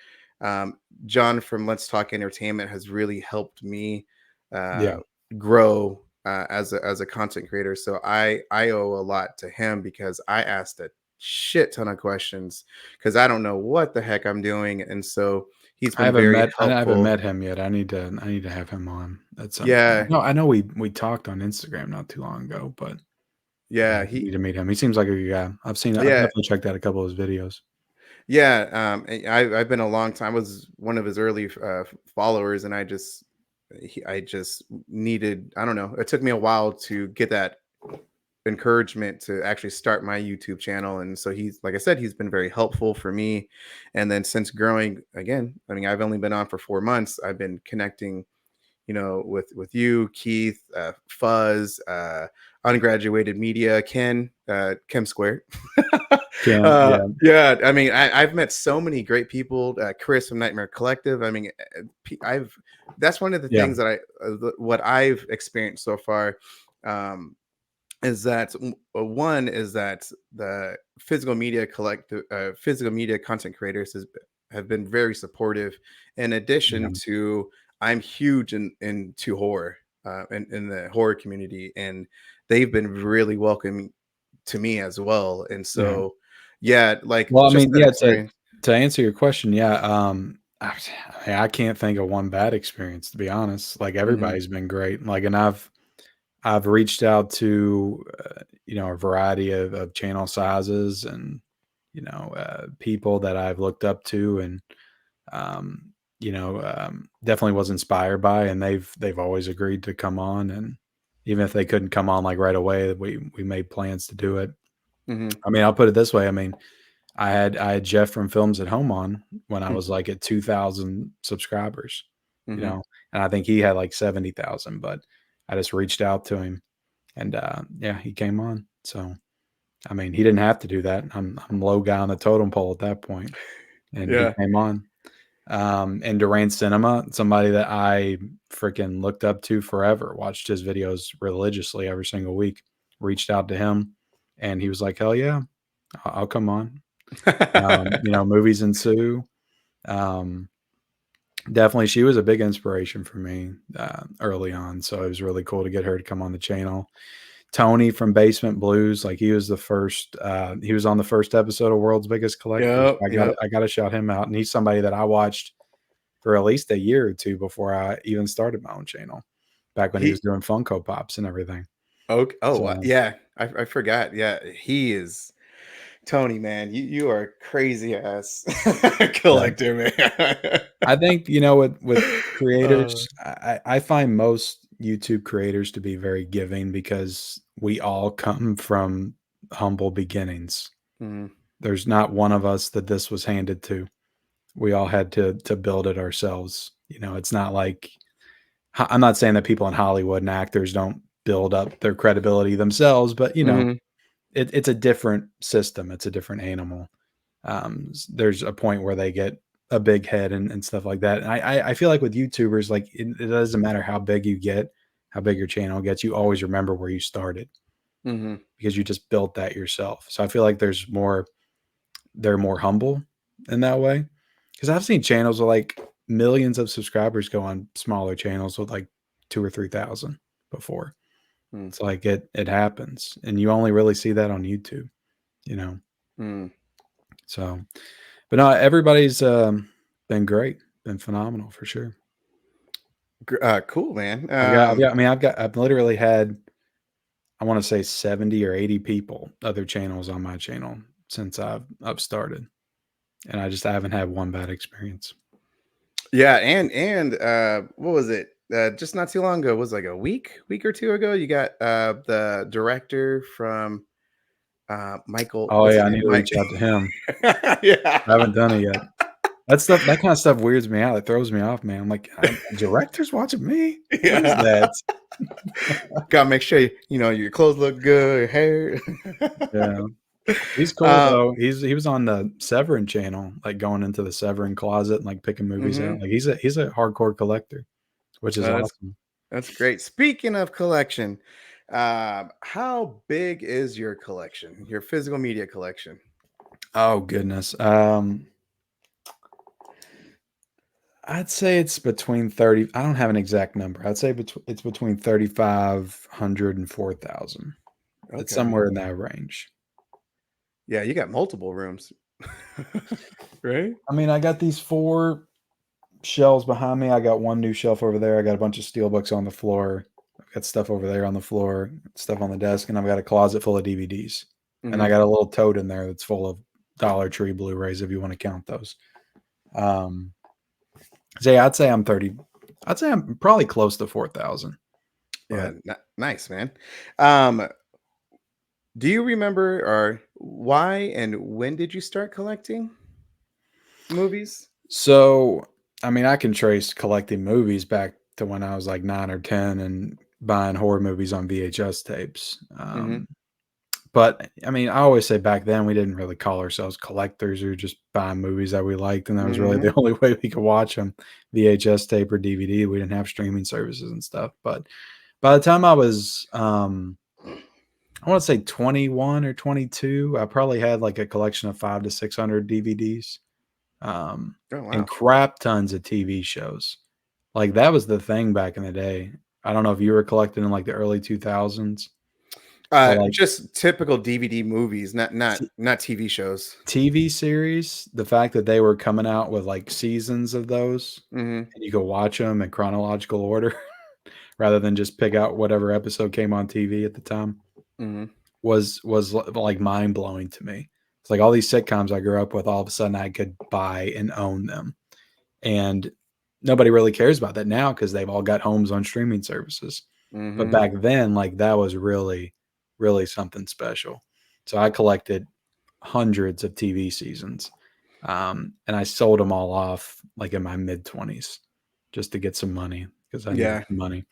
John from Let's Talk Entertainment has really helped me Yeah, uh, grow as a content creator. So I owe a lot to him because I asked a shit ton of questions because I don't know what the heck I'm doing, and so he's been very I haven't helpful. met him yet. I need to have him on at some point. Yeah, No, I know we talked on Instagram not too long ago, but yeah, I need to meet him. He seems like a good guy. I've yeah. definitely checked out a couple of his videos. Yeah, and I've been a long time. I was one of his early followers, and I just needed. I don't know. It took me a while to get that encouragement to actually start my YouTube channel, and so he's like I said, he's been very helpful for me. And then since growing again, I mean, I've only been on for 4 months. I've been connecting, with you, Keith, Fuzz, Ungraduated Media, Ken, Kim Square. Kim, yeah, Yeah, I mean, I've met so many great people. Chris from Nightmare Collective. I mean, I've that's one of the yeah, things that what I've experienced so far. Um, is that one is that the physical media content creators have been very supportive. In yeah, addition to, I'm huge into horror, in the horror community, and they've been really welcoming to me as well. And yeah. so, yeah, like Well, I just mean, that yeah, experience. to answer your question, yeah, I can't think of one bad experience, to be honest. Like, Hmm. everybody's been great. Like, and I've reached out to, a variety of channel sizes and, people that I've looked up to and, definitely was inspired by, and they've always agreed to come on. And even if they couldn't come on like right away, we made plans to do it. Hmm. I mean, I'll put it this way. I mean, I had Jeff from Films at Home on when I was like at 2,000 subscribers, Hmm. and I think he had like 70,000, but I just reached out to him and yeah, he came on. So I mean, he didn't have to do that. I'm low guy on the totem pole at that point, and he Yeah. came on. And Duran Cinema, somebody that I freaking looked up to forever, watched his videos religiously every single week, reached out to him, and he was like, "Hell yeah, I'll come on." Movies ensue. Um, Definitely, she was a big inspiration for me early on, so it was really cool to get her to come on the channel. Tony from Basement Blues, like he was the first. He was on the first episode of World's Biggest Collectors. Yep. Yep. I got to shout him out, and he's somebody that I watched for at least a year or two before I even started my own channel. Back when he was He. doing Funko Pops and everything. Okay. Oh, So yeah. I forgot. Yeah, he is. Tony, man, you are a crazy ass yeah, collector, man. I think with uh, creators, I find most YouTube creators to be very giving because we all come from humble beginnings. mm, There's not one of us that this was handed to. We all had to build it ourselves. It's not like I'm not saying that people in Hollywood and actors don't build up their credibility themselves, but mhm, it's a different system. It's a different animal. There's a point where they get a big head and stuff like that. And I feel like with YouTubers, like it doesn't matter how big you get, how big your channel gets, you always remember where you started mhm, because you just built that yourself. So I feel like they're more humble in that way. Because I've seen channels with like millions of subscribers go on smaller channels with like 2 or 3 thousand before. mm, It's like it happens, and you only really see that on YouTube, you know. mm. So, but no, everybody's been great, been phenomenal for sure. Cool, man. I've literally had, I want to say 70 or 80 people, other channels on my channel since I've started, and I haven't had one bad experience. Yeah, and what was it? Just not too long ago, it was like a week or two ago. You got the director from Michael. Oh What's yeah, his I name? need to Mike. reach out to him. Yeah. I haven't done it yet. That kind of stuff weirds me out. It throws me off, man. I'm like, director's watching me. What is Yeah. that? Gotta make sure your clothes look good, your hair. Yeah. He's cool um, though. He was on the Severin channel, like going into the Severin closet and like picking movies mhm. out. Like he's a hardcore collector, which is That's awesome. that's great. Speaking of collection, how big is your collection? Your physical media collection? Oh goodness. I'd say it's between 30. I don't have an exact number. I'd say it's between 3,500 and 4,000. It's Okay. somewhere in that range. Yeah, you got multiple rooms, right? I mean, I got these four shelves behind me. I got one new shelf over there. I got a bunch of steel books on the floor. I've got stuff over there on the floor, stuff on the desk, and I've got a closet full of DVDs. And I Hmm. got a little tote in there that's full of Dollar Tree Blu-rays if you want to count those. Um, so yeah, I'd say I'm 30. I'd say I'm probably close to 4,000. Yeah, But nice, man. Um, do you remember or why and when did you start collecting movies? so I mean, I can trace collecting movies back to when I was like 9 or 10 and buying horror movies on VHS tapes. Mm-hmm. But I mean, I always say back then we didn't really call ourselves collectors. We were just buying movies that we liked, and that was really Mm-hmm. the only way we could watch them, VHS tape or DVD. We didn't have streaming services and stuff. But by the time I was, I want to say 21 or 22, I probably had like a collection of 500 to 600 DVDs, Oh and wow. crap tons of TV shows. Like that was the thing back in the day. I don't know if you were collecting in like the early 2000s, but like Just typical DVD movies, not TV shows. TV series, the fact that they were coming out with like seasons of those Mm-hmm. and you could watch them in chronological order rather than just pick out whatever episode came on TV at the time Mm-hmm. was like mind blowing to me. It's like all these sitcoms I grew up with, all of a sudden I could buy and own them. And nobody really cares about that now because they've all got homes on streaming services. But Mm-hmm. back then, like that was really, really something special. So I collected hundreds of TV seasons, and I sold them all off like in my mid 20s just to get some money because I needed Yeah. the money.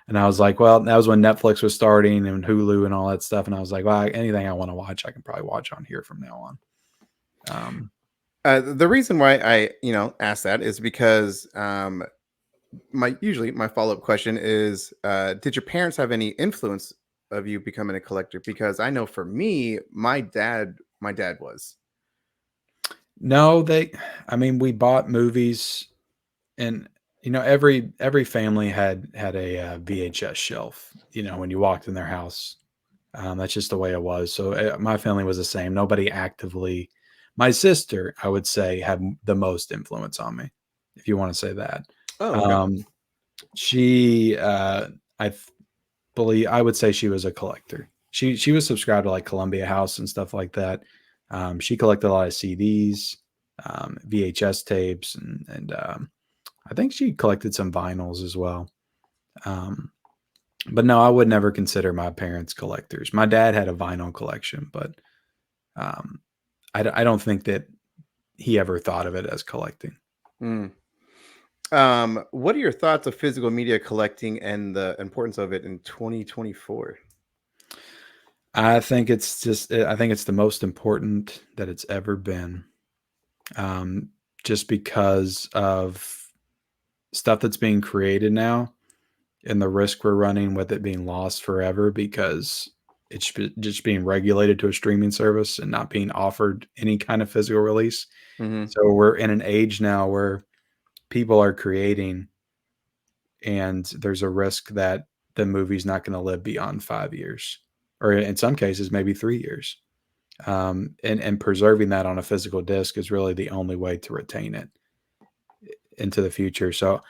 And I was like, well, that was when Netflix was starting and Hulu and all that stuff. And I was like, well, anything I want to watch, I can probably watch on here from now on. The reason why I, ask that is because my follow up question is, did your parents have any influence of you becoming a collector? Because I know for me, my dad was. No, I mean, we bought movies, and every family had a VHS shelf. When you walked in their house, that's just the way it was. So my family was the same. Nobody actively. My sister, I would say, had the most influence on me, if you want to say that. Oh, okay. Um, she, I believe, I would say she was a collector. She was subscribed to like Columbia House and stuff like that. She collected a lot of CDs, VHS tapes, and I think she collected some vinyls as well. Um, but no, I would never consider my parents collectors. My dad had a vinyl collection, but um, I don't think that he ever thought of it as collecting. Mm. What are your thoughts of physical media collecting and the importance of it in 2024? I think it's the most important that it's ever been. Um, just because of stuff that's being created now and the risk we're running with it being lost forever because it's just being regulated to a streaming service and not being offered any kind of physical release. Mm-hmm. So we're in an age now where people are creating, and there's a risk that the movie's not going to live beyond 5 years, or in some cases, maybe 3 years. And preserving that on a physical disc is really the only way to retain it into the future. So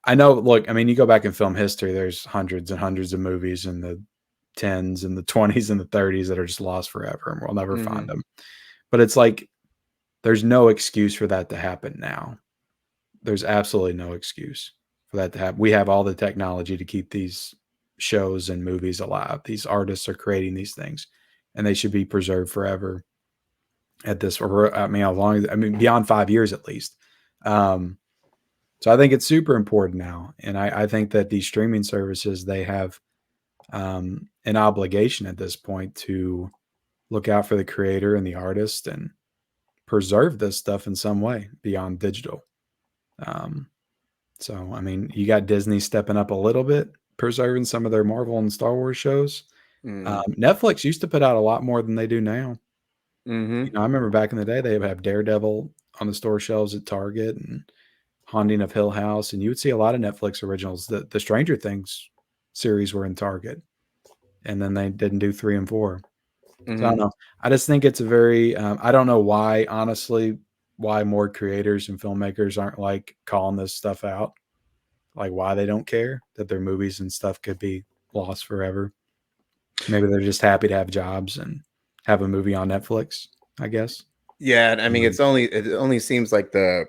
I know, look, I mean, you go back in film history, there's hundreds and hundreds of movies in the tens and the 20s and the 30s that are just lost forever and we'll never Mm-hmm. find them. But it's like there's no excuse for that to happen now. There's absolutely no excuse for that to happen. We have all the technology to keep these shows and movies alive. These artists are creating these things and they should be preserved forever at this, or I mean, how long, I mean, beyond 5 years at least. Um, so I think it's super important now. And I think that these streaming services, they have an obligation at this point to look out for the creator and the artist and preserve this stuff in some way beyond digital. Um, so, I mean, you got Disney stepping up a little bit, preserving some of their Marvel and Star Wars shows. Netflix used to put out a lot more than they do now. Mm-hmm. I remember back in the day, they would have Daredevil on the store shelves at Target and Haunting of Hill House, and you would see a lot of Netflix originals. The Stranger Things series were in Target, and then they didn't do 3 and 4. So I don't Mm-hmm. know. I just think it's a very. I don't know why, honestly, why more creators and filmmakers aren't like calling this stuff out, like why they don't care that their movies and stuff could be lost forever. Maybe they're just happy to have jobs and have a movie on Netflix, I guess. Yeah, I mean, Um, it only seems like the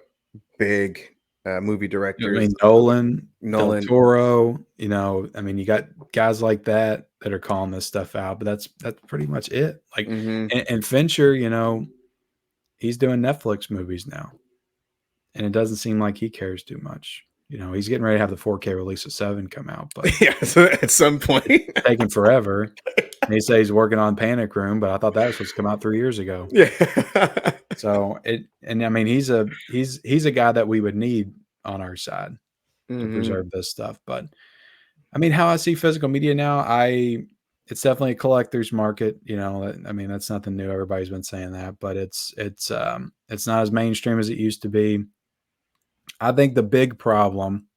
big movie I directors, mean, Nolan, Del Nolan. Toro, I mean, you got guys like that that are calling this stuff out, but that's pretty much it. Like, Mm-hmm. and Fincher, he's doing Netflix movies now, and it doesn't seem like he cares too much. You know, he's getting ready to have the 4K release of 7 come out, but Yeah, so at some point. taking forever. And he says he's working on Panic Room, but I thought that was supposed to come out 3 years ago. Yeah. So and I mean, he's a guy that we would need on our side to Hmm. preserve this stuff. But I mean, how I see physical media now, it's definitely a collector's market. You know, I mean, that's nothing new. Everybody's been saying that, but it's not as mainstream as it used to be. I think the big problem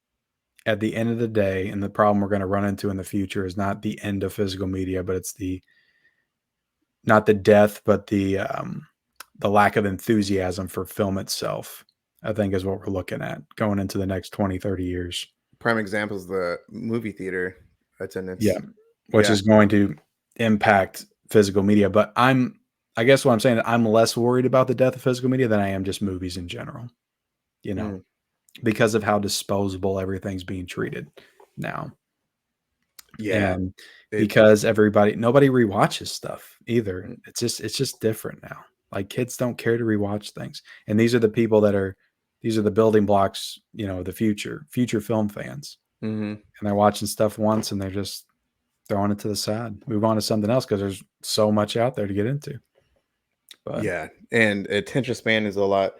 at the end of the day, and the problem we're going to run into in the future, is not the end of physical media, but it's the not the death, but the lack of enthusiasm for film itself. I think is what we're looking at going into the next 20, 30 years. Prime example is the movie theater Yeah, attendance. which Yeah. is going to impact physical media. But I guess what I'm saying is I'm less worried about the death of physical media than I am just movies in general, you know, Mm. because of how disposable everything's being treated now. Yeah. And It. because nobody rewatches stuff either. Mm. It's just different now. Like kids don't care to rewatch things. And these are the people these are the building blocks, you know, the future film fans. Mhm. And they're watching stuff once and they're just throwing it to the side, move on to something else because there's so much out there to get into. But Yeah, and attention span is a lot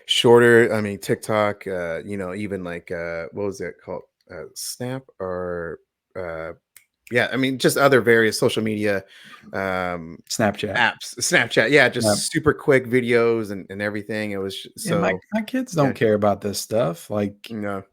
shorter. I mean, TikTok, even like what was it called? Snap or uh yeah, I mean just other various social media um Snapchat, apps. Snapchat, yeah, yeah, just super quick videos and everything. It was yeah. My so my kids yeah, don't care about this stuff. Like no.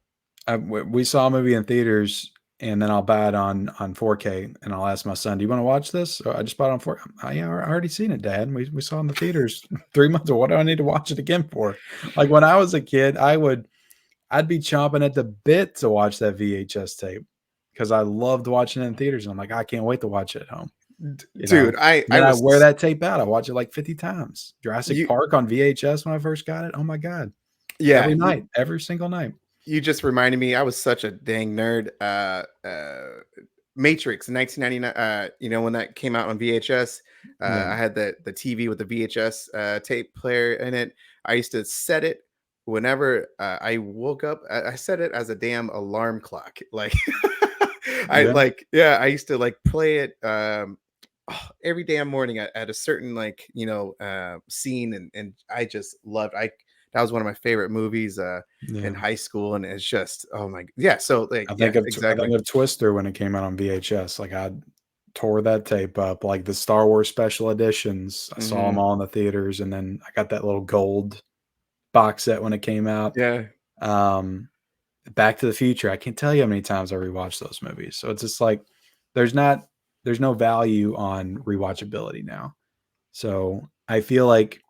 we saw a movie in theaters, and then I'll buy it on 4K, and I'll ask my son, "Do you want to watch this?" "Oh, I just bought it on 4K. Yeah, I already seen it, Dad. We saw it in the theaters 3 months ago. What do I need to watch it again for? Like when I was a kid, I'd be chomping at the bit to watch that VHS tape because I loved watching it in theaters. And I'm like, I can't wait to watch it at home. You know, Dude, I and I then I was wear that tape out. I watch it like 50 times. Jurassic you Park on VHS when I first got it. Oh my God. yeah, Every night, every single night. you just reminded me. I was such a dang nerd. Matrix in 1999. When that came out on VHS, Yeah. I had the TV with the VHS tape player in it. I used to set it whenever I woke up. I set it as a damn alarm clock. Like Yeah. I used to like play it every damn morning at a certain scene, and I just loved. I That was one of my favorite movies in Yeah. high school, and it's just oh my yeah. So like yeah, I exactly. think of Twister when it came out on VHS. Like I tore that tape up. Like the Star Wars special editions. I saw them Hmm. all in the theaters, and then I got that little gold box set when it came out. Yeah. Um, Back to the Future. I can't tell you how many times I rewatched those movies. So it's just like there's not there's no value on rewatchability now. So I feel like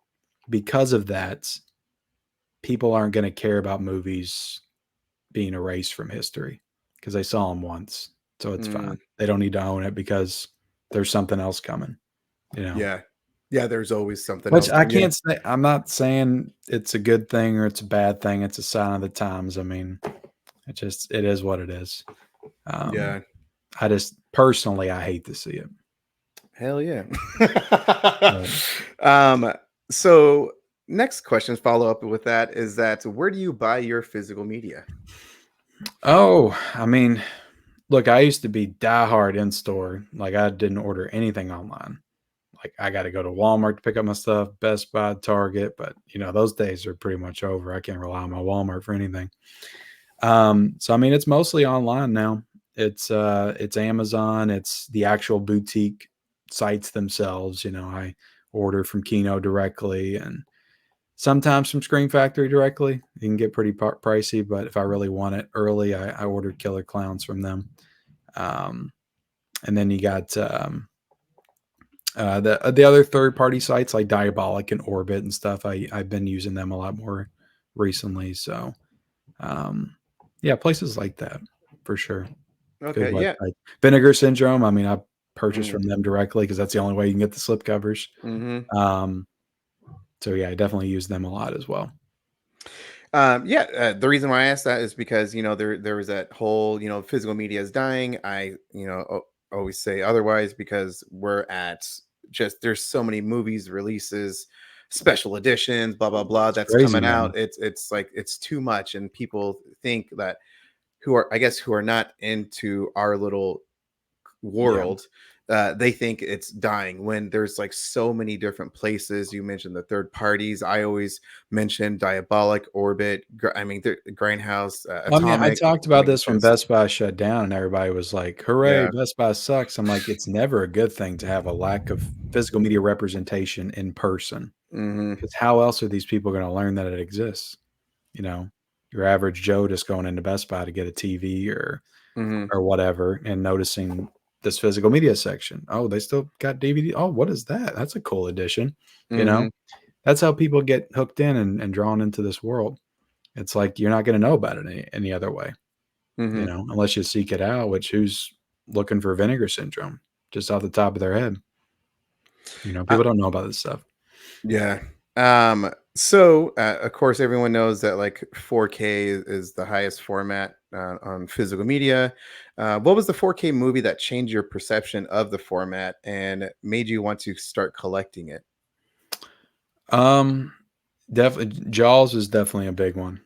because of that, people aren't going to care about movies being erased from history because they saw them once. So it's fine. Mm, They don't need to own it because there's something else coming, you know. yeah. Yeah, there's always something Which else I coming. Yeah. can't say. I'm not saying it's a good thing or it's a bad thing. It's a sign of the times. I mean, it is what it is. Um, Yeah. I just personally, I hate to see it. Hell yeah. But, um, so next question, follow up with that is that where do you buy your physical media? oh, I mean, look, I used to be diehard in store. Like I didn't order anything online. Like I got to go to Walmart to pick up my stuff, Best Buy, Target, but you know those days are pretty much over. I can't rely on my Walmart for anything. So I mean, it's mostly online now. It's Amazon. It's the actual boutique sites themselves. You know, I order from Kino directly, and sometimes from Screen Factory directly. You can get pretty pricey, but if I really want it early, I order Killer Clowns from them. Um, and then you got the other third party sites like Diabolic and Orbit and stuff. I've been using them a lot more recently. So um, yeah, places like that for sure. Good Okay, yeah. website. Vinegar Syndrome. I mean, I purchased Mm, from them directly because that's the only way you can get the slip covers. hmm. Um, so yeah, I definitely use them a lot as well. Yeah, the reason why I asked that is because there was that whole physical media is dying. I always say otherwise because we're at just there's so many movies releases, special editions, blah blah blah It's that's crazy, coming man. out. It's like it's too much, and people think that. who are, I guess, who are not into our little Yeah. world, they think it's dying when there's like so many different places. You mentioned the third parties. I always mention Diabolic, Orbit, Grindhouse, Well, I mean, I Atomic, talked about Atomic this when Interest. Best Buy shut down and everybody was like, "Hooray, Yeah. Best Buy sucks." I'm like, "It's never a good thing to have a lack of physical media representation in person, Hmm. because how else are these people gonna learn that it exists?" You know? Your average Joe just going into Best Buy to get a TV Hmm. or whatever and noticing this physical media section. "Oh, they still got DVD. Oh, what is that? That's a cool addition." You know? Hmm. That's how people get hooked in and drawn into this world. It's like you're not gonna know about it any other way. Hmm. Unless you seek it out, which who's looking for vinegar syndrome just off the top of their head? People don't know about this stuff. Yeah. So of course everyone knows that like 4K is the highest format on physical media. What was the 4K movie that changed your perception of the format and made you want to start collecting it? Um, Definitely Jaws is definitely a big one.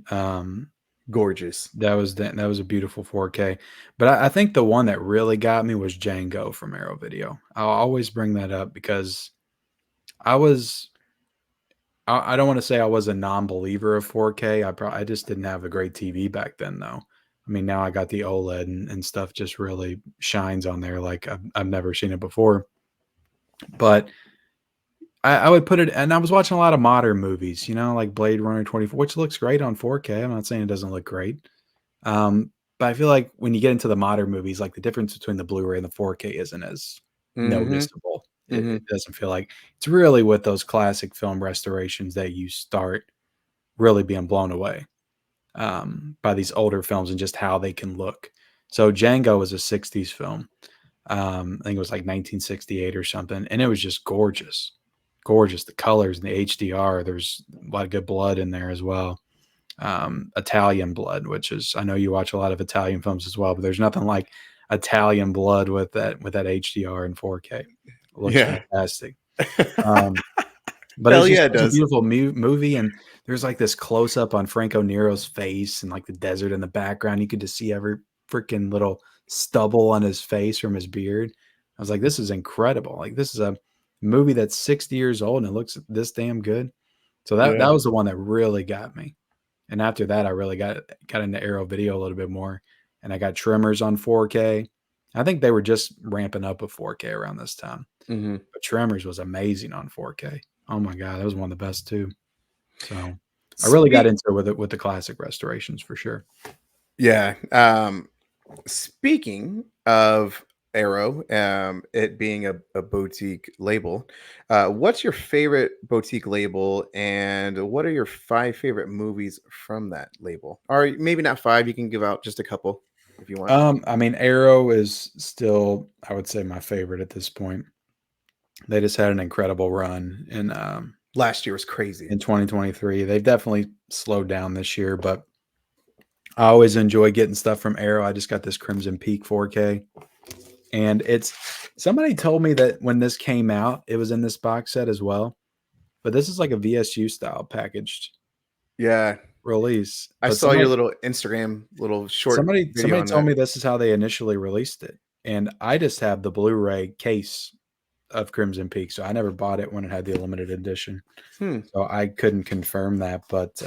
Um, Gorgeous. that was a beautiful 4K. But I think the one that really got me was Django from Arrow Video. I'll always bring that up because I was I don't want to say I was a non-believer of 4K. I just didn't have a great TV back then, though. I mean, now I got the OLED and stuff just really shines on there like I've never seen it before. But I would put it, and I was watching a lot of modern movies, like Blade Runner 24, which looks great on 4K. I'm not saying it doesn't look great. Um, but I feel like when you get into the modern movies, like the difference between the Blu-ray and the 4K isn't as Hmm. noticeable. Hmm. It doesn't feel like it's really with those classic film restorations that you start really being blown away by these older films and just how they can look. So Django was a 60s film. I think it was like 1968 or something. And it was just gorgeous. Gorgeous. The colors and the HDR. There's a lot of good blood in there as well. Italian blood, which is, I know you watch a lot of Italian films as well, but there's nothing like Italian blood with that HDR and 4K. It looks Yeah. fantastic. Um, but Hell it's just yeah, it such a does. beautiful movie, and there's, like, this close-up on Franco Nero's face and, like, the desert in the background. You could just see every freaking little stubble on his face from his beard. I was like, "This is incredible." Like, this is a movie that's 60 years old, and it looks this damn good. So that Yeah. was the one that really got me, and after that, I really got into Arrow Video a little bit more, and I got Tremors on 4K. I think they were just ramping up with 4K around this time. Hmm. But Tremors was amazing on 4K. Oh my god, that was one of the best too. So, I really got Speak. into it with the classic restorations for sure. Yeah. Speaking of Arrow, it being a boutique label, what's your favorite boutique label, and what are your five favorite movies from that label? Or maybe not five. You can give out just a couple if you want. I mean, Arrow is still, I would say, my favorite at this point. They just had an incredible run Last year was crazy. in 2023. They've definitely slowed down this year, but I always enjoy getting stuff from Arrow. I just got this Crimson Peak 4K, and it's somebody told me that when this came out, it was in this box set as well. But this is like a VSU style packaged Yeah, release. I But saw your little Instagram little short video somebody on told that. me this is how they initially released it, and I just have the Blu-ray case of Crimson Peak, so I never bought it when it had the limited edition. Hmm. So I couldn't confirm that, but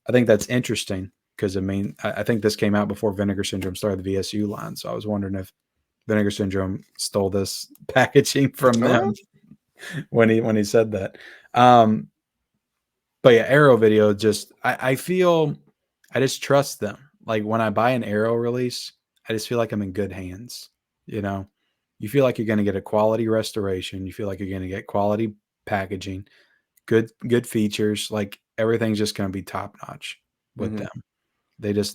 I think that's interesting because I mean I think this came out before Vinegar Syndrome started the VSU line, so I was wondering if Vinegar Syndrome stole this packaging from Oh. them when he said that. Um, but yeah, Arrow Video just I feel I just trust them. Like when I buy an Arrow release, I just feel like I'm in good hands. You know, you feel like you're going to get a quality restoration. You feel like you're going to get quality packaging, good features. Like everything's just going to be top notch with Hmm. them.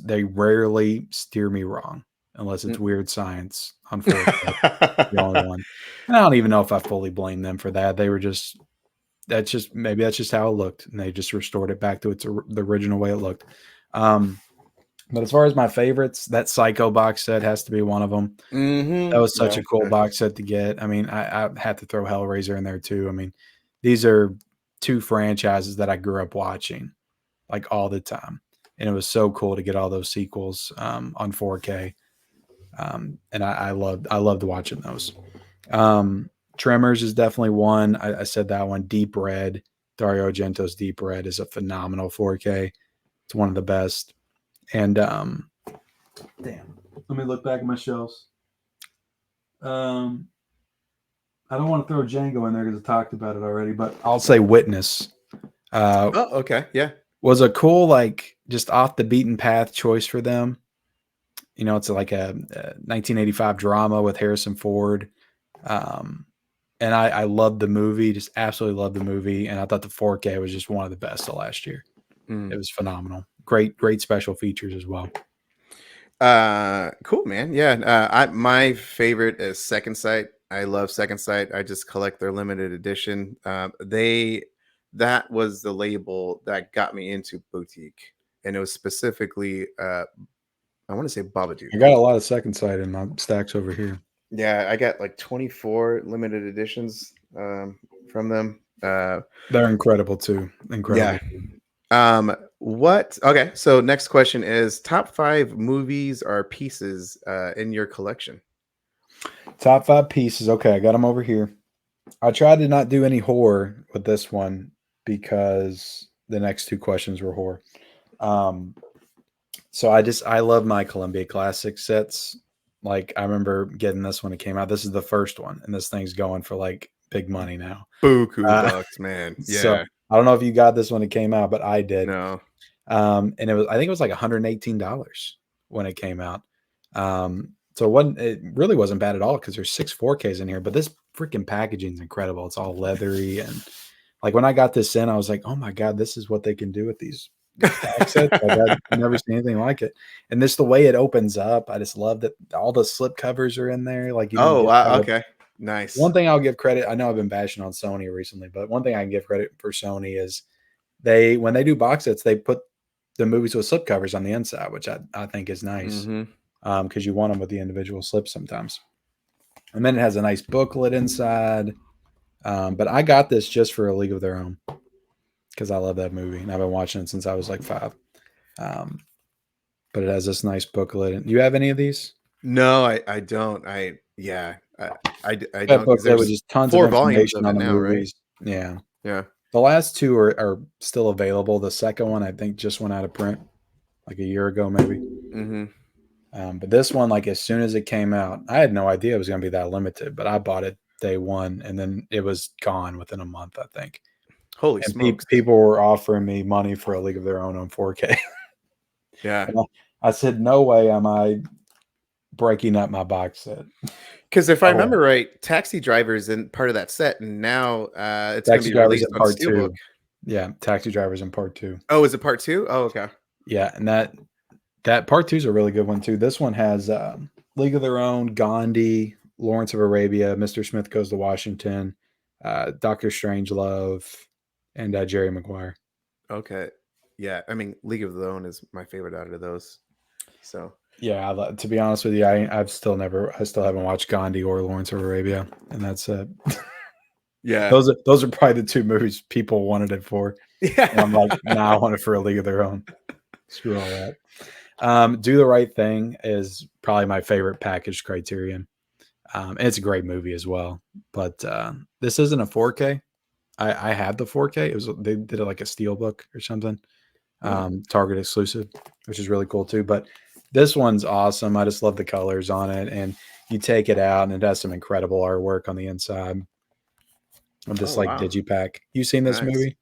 They rarely steer me wrong unless it's weird science on 4K. The only one. And I don't even know if I fully blame them for that. They were just maybe that's just how it looked, and they just restored it back to the original way it looked. Um, but as far as my favorites, that Psycho box set has to be one of them. That was such Yeah. a cool box set to get. I mean, I had to throw Hellraiser in there too. I mean, these are two franchises that I grew up watching like all the time. and it was so cool to get all those sequels on 4K. And I loved watching those. Tremors is definitely one. I said that one. Deep Red, Dario Argento's Deep Red is a phenomenal 4K. It's one of the best. And damn, let me look back at my shelves. I don't want to throw Django in there because I talked about it already, but I'll say Witness. Oh, okay. Yeah. Was a cool, like, just off the beaten path choice for them. You know, it's like a 1985 drama with Harrison Ford. And I loved the movie, just absolutely loved the movie. And I thought the 4K was just one of the best of last year. It was phenomenal. Great special features as well. Cool, man. Yeah. My favorite is Second Sight. I love Second Sight. I just collect their limited edition. That was the label that got me into boutique, and it was specifically I want to say Babadook. I got a lot of Second Sight in my stacks over here. Yeah, I got like 24 limited editions from them. They're incredible too. Incredible. Yeah. What? Okay. So next question is top 5 movies or pieces in your collection. Top 5 pieces. Okay, I got them over here. I tried to not do any horror with this one because the next 2 questions were horror. So I love my Columbia Classic sets. Like, I remember getting this when it came out. This is the first one, and this thing's going for like big money now. Buku bucks, man. So Yeah. I don't know if you got this when it came out, but I did. No. And I think it was like $118 when it came out. So it really wasn't bad at all because there's 6 4Ks in here, but this freaking packaging is incredible. It's all leathery, and like when I got this in, I was like, oh my God, this is what they can do with these back sets. Like, I've never seen anything like it. And this, the way it opens up, I just love that all the slip covers are in there. Like, you don't Oh, get wow. Okay. Nice. one thing I'll give credit. I know I've been bashing on Sony recently, but one thing I can give credit for Sony is when they do box sets, they put the movies with slip covers on the inside, which I think is nice because you want them with the individual slips sometimes. And then it has a nice booklet inside. But I got this just for A League of Their Own because I love that movie and I've been watching it since I was like 5. But it has this nice booklet. Do you have any of these? No, I don't. I That don't, because booklet with there's just tons 4 of volumes information of on it the now, right? movies. Yeah. Yeah. The last 2 are still available. The second one, I think, just went out of print like a year ago, maybe. But this one, like as soon as it came out, I had no idea it was going to be that limited, but I bought it day one and then it was gone within a month, I think. Holy And smokes. people were offering me money for A League of Their Own on 4K. Yeah. And I said, no way am I breaking up my box set. Because if I Oh, remember right, Taxi Driver is in part of that set, and now it's going to Taxi be Driver's released in on part Steelbook. 2. Yeah, Taxi Driver's in part 2. Oh, is it part 2? Oh, okay. Yeah, and that part 2 is a really good one too. This one has League of Their Own, Gandhi, Lawrence of Arabia, Mr. Smith Goes to Washington, Doctor Strangelove, and Jerry Maguire. Okay. Yeah, I mean, League of Their Own is my favorite out of those. So yeah, to be honest with you, I still haven't watched Gandhi or Lawrence of Arabia, and that's it. yeah, those are probably the 2 movies people wanted it for. yeah. And I'm like, nah, I want it for A League of Their Own. Screw all that. Do the Right Thing is probably my favorite package criterion. And it's a great movie as well. But this isn't a 4K. I had the 4K. They did it like a steelbook or something. Target exclusive, which is really cool too. But this one's awesome. I just love the colors on it. And you take it out and it has some incredible artwork on the inside of this like digipack. You seen this movie?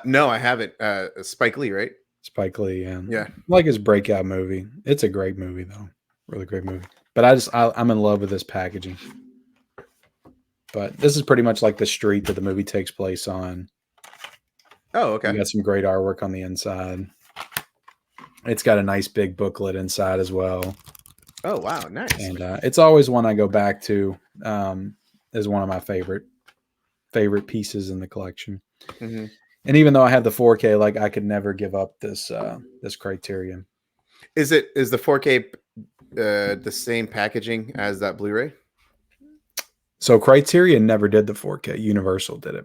No, I haven't. Spike Lee, right? Spike Lee, Yeah. Like his breakout movie. It's a great movie though. Really great movie. But I'm in love with this packaging. But this is pretty much like the street that the movie takes place on. Oh, okay. You got some great artwork on the inside. It's got a nice big booklet inside as well. Oh, wow. Nice. And it's always one I go back to as one of my favorite pieces in the collection. Mm-hmm. And even though I have the 4K, like I could never give up this criterion. Is the 4K the same packaging as that Blu-ray? So Criterion never did the 4K. Universal did it.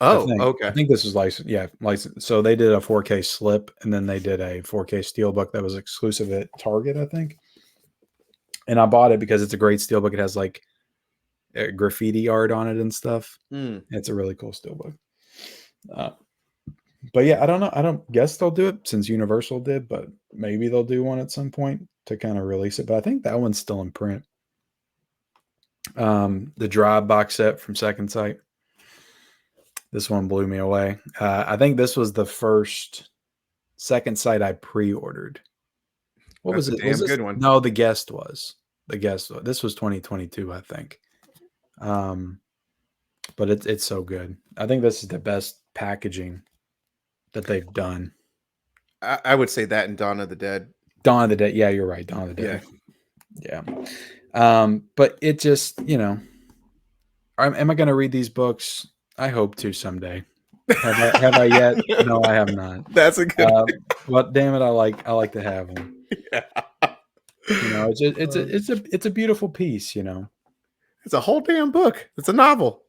Oh, I okay. think this was licensed. Yeah, licensed. So they did a 4K slip, and then they did a 4K steelbook that was exclusive at Target, I think. And I bought it because it's a great steelbook. It has like graffiti art on it and stuff. Mm. It's a really cool steelbook. Uh, but yeah, I don't know. I don't guess they'll do it since Universal did, but maybe they'll do one at some point to kind of release it. But I think that one's still in print. The Drive box set from Second Sight. This one blew me away. I think this was the first Second Sight I pre-ordered. What That's was a it? Was damn this? good one. No, the guest was. The guest was. This was 2022, I think. Um, but it's so good. I think this is the best packaging that they've done. I would say that in Dawn of the Dead. Dawn of the Dead. Yeah, you're right. Dawn of the Yeah. Dead. Yeah. But it just, am I going to read these books? I hope to someday. Have I yet? No, I have not. That's a good. But damn it, I like to have them. Yeah. It's a beautiful piece. It's a whole damn book. It's a novel.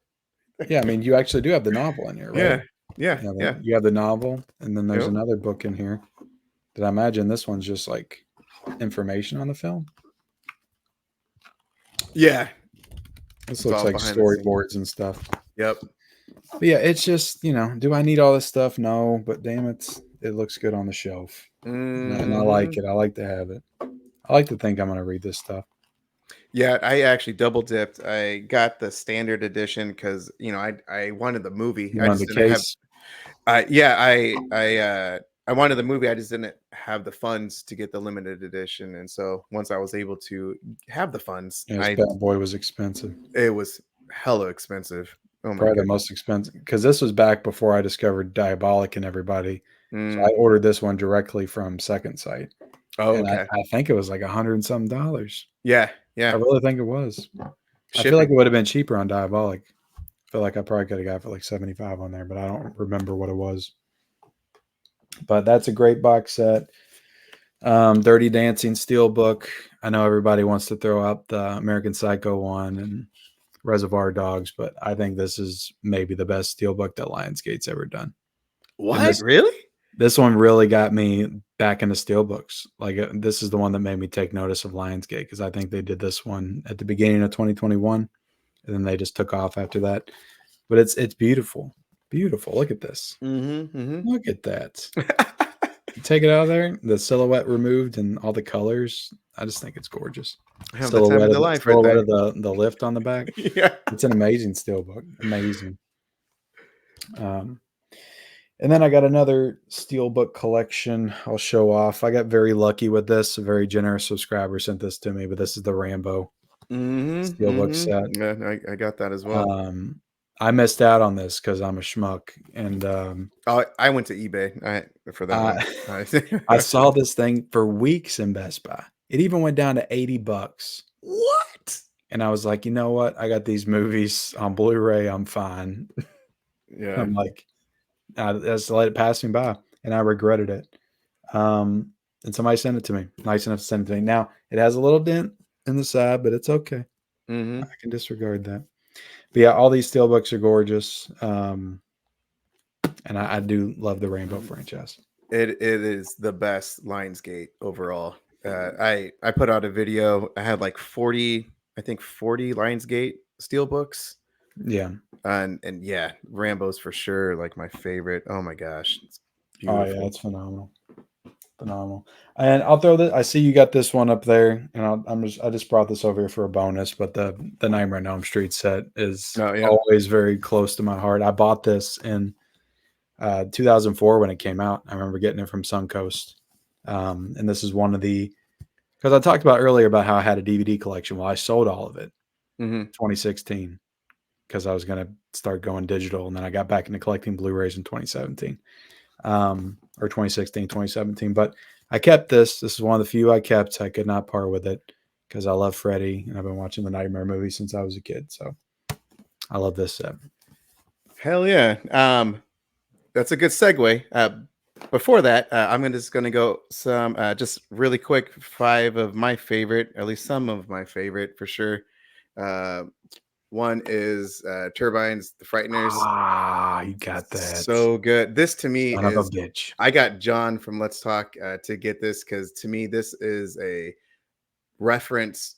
Yeah, I mean, you actually do have the novel in here, right? Yeah. Yeah. Yeah. You have the novel, and then there's Yep. another book in here that I imagine this one's just like information on the film. Yeah. This It's looks all like behind the scenes. storyboards and stuff. Yep. But yeah, it's just, do I need all this stuff? No, but damn it looks good on the shelf. And I like it. I like to have it. I like to think I'm going to read this stuff. Yeah, I actually double dipped. I got the standard edition because I wanted the movie. You I want just the didn't have. case? Yeah, I wanted the movie. I just didn't have the funds to get the limited edition, and so once I was able to have the funds, Yeah, this bad boy was expensive. it was hella expensive. Oh my Probably the god. most expensive because this was back before I discovered Diabolic and everybody. So I Mm. ordered this one directly from Second Sight. Oh, And okay. I think it was like $100 and some dollars. Yeah, I yeah. really think it was. I feel like Shipping. it would have been cheaper on Diabolic. I feel like I probably could have got it for like 75 on there, but I don't remember what it was. But that's a great box set. Dirty Dancing Steelbook. I know everybody wants to throw out the American Psycho one and Reservoir Dogs, but I think this is maybe the best steelbook that Lionsgate's ever done. And What? Really? this one really got me back into steelbooks. Like this is the one that made me take notice of Lionsgate because I think they did this one at the beginning of 2021, and then they just took off after that. But it's beautiful, beautiful. Look at this. Look at that. Take it out of there. The silhouette removed and all the colors. I just think it's gorgeous. I have the time of the life right Silhouette there. of the lift on the back. Yeah. It's an amazing steelbook. Amazing. And then I got another steelbook collection I'll show off. I got very lucky with this. A very generous subscriber sent this to me, but this is the Rambo steelbook set. Yeah, I got that as well. I missed out on this because I'm a schmuck, and I went to eBay for that one. I saw this thing for weeks in Best Buy. It even went down to $80. What? And I was like, you know what? I got these movies on Blu-ray. I'm fine. Yeah. I'm like, I just let it pass me by, and I regretted it. And somebody sent it to me. Nice enough to send it to me. Now it has a little dent in the side, but it's okay. I can disregard that. But yeah, all these steelbooks are gorgeous, and I do love the Rainbow franchise. It is the best Lionsgate overall. I put out a video. I had like 40 Lionsgate steelbooks. Yeah. And yeah, Rambo's for sure like my favorite. Oh my gosh, it's beautiful. Oh yeah, it's phenomenal. Phenomenal. And I'll throw this. I see you got this one up there, and I just brought this over here for a bonus. But the Nightmare on Elm Street set is always very close to my heart. I bought this in 2004 when it came out. I remember getting it from Suncoast, and this is one of the because I talked about earlier about how I had a DVD collection. Well, I sold all of it 2016 because I was going to start going digital, and then I got back into collecting Blu-rays in 2017. Or 2016, 2017. But I kept this. This is one of the few I kept. I could not part with it because I love Freddy, and I've been watching the Nightmare movie since I was a kid. So I love this set. Hell yeah. That's a good segue. Before that, I'm just going to go some just really quick 5 of my favorite, at least some of my favorite for sure. One is Turbines, The Frighteners. Ah, you got that. So good. This to me Son of a is, bitch. I got John from Let's Talk to get this because to me, this is a reference.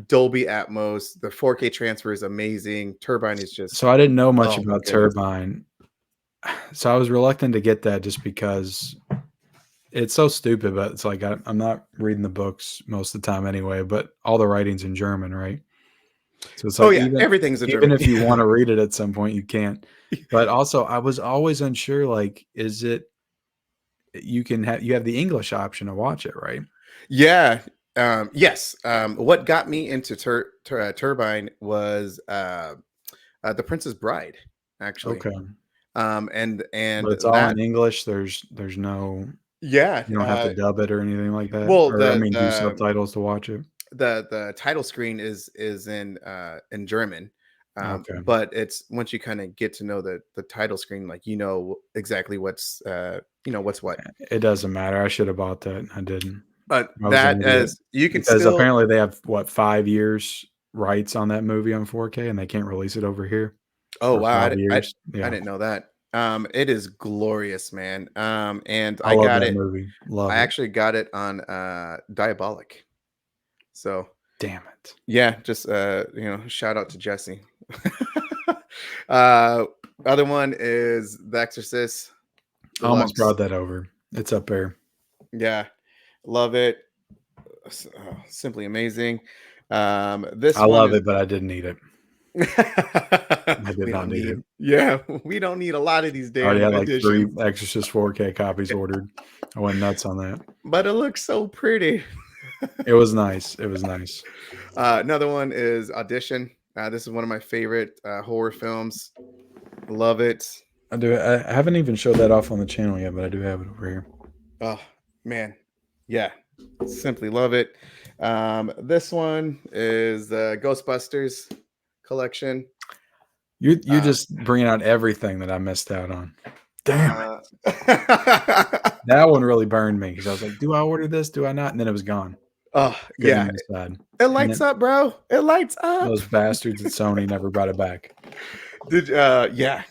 Dolby Atmos. The 4K transfer is amazing. Turbine is just, So I didn't know much oh my about goodness. Turbine. So I was reluctant to get that just because it's so stupid, but it's like I'm not reading the books most of the time anyway, but all the writing's in German, right? So it's Oh like yeah, everything's in even German. if you want to read it at some point, you can't. But also, I was always unsure. Like, is it you have the English option to watch it, right? Yeah. Yes. What got me into Turbine was The Princess Bride, actually. Okay, And but it's all that, in English. There's no yeah. you don't have to dub it or anything like that, Well, or I mean, do subtitles to watch it. the title screen is in German. Okay, But it's once you kind of get to know the title screen, like exactly what's what's what. it doesn't matter. I should have bought that. I didn't. But I was an that idiot as you can because still, apparently they have what 5 years rights on that movie on 4K, and they can't release it over here oh for wow, 5 years. I Yeah, didn't know that. It is glorious, man. And I I love got that it. movie. I Love it. actually got it on Diabolic. So Damn it! yeah, just shout out to Jesse. uh, other one is The Exorcist I almost Deluxe. brought that over. It's up there. Yeah, love it. Simply amazing. This I one love is. it, but I didn't need it. I did We not don't need it. need. Yeah, we don't need a lot of these I already damn had like 3 editions, Exorcist 4K copies ordered. I went nuts on that. but it looks so pretty. It was nice. It was nice. Another one is Audition. This is one of my favorite horror films. Love it. I haven't even showed that off on the channel yet, but I do have it over here. Oh man, yeah, simply love it. This one is the Ghostbusters collection. You're Uh, just bringing out everything that I missed out on. Damn it. uh, That one really burned me because I was like, "Do I order this? Do I not?" And then it was gone. oh Couldn't yeah, even decide. it And lights then up, bro. It lights up. those bastards at Sony never brought it back. Did yeah.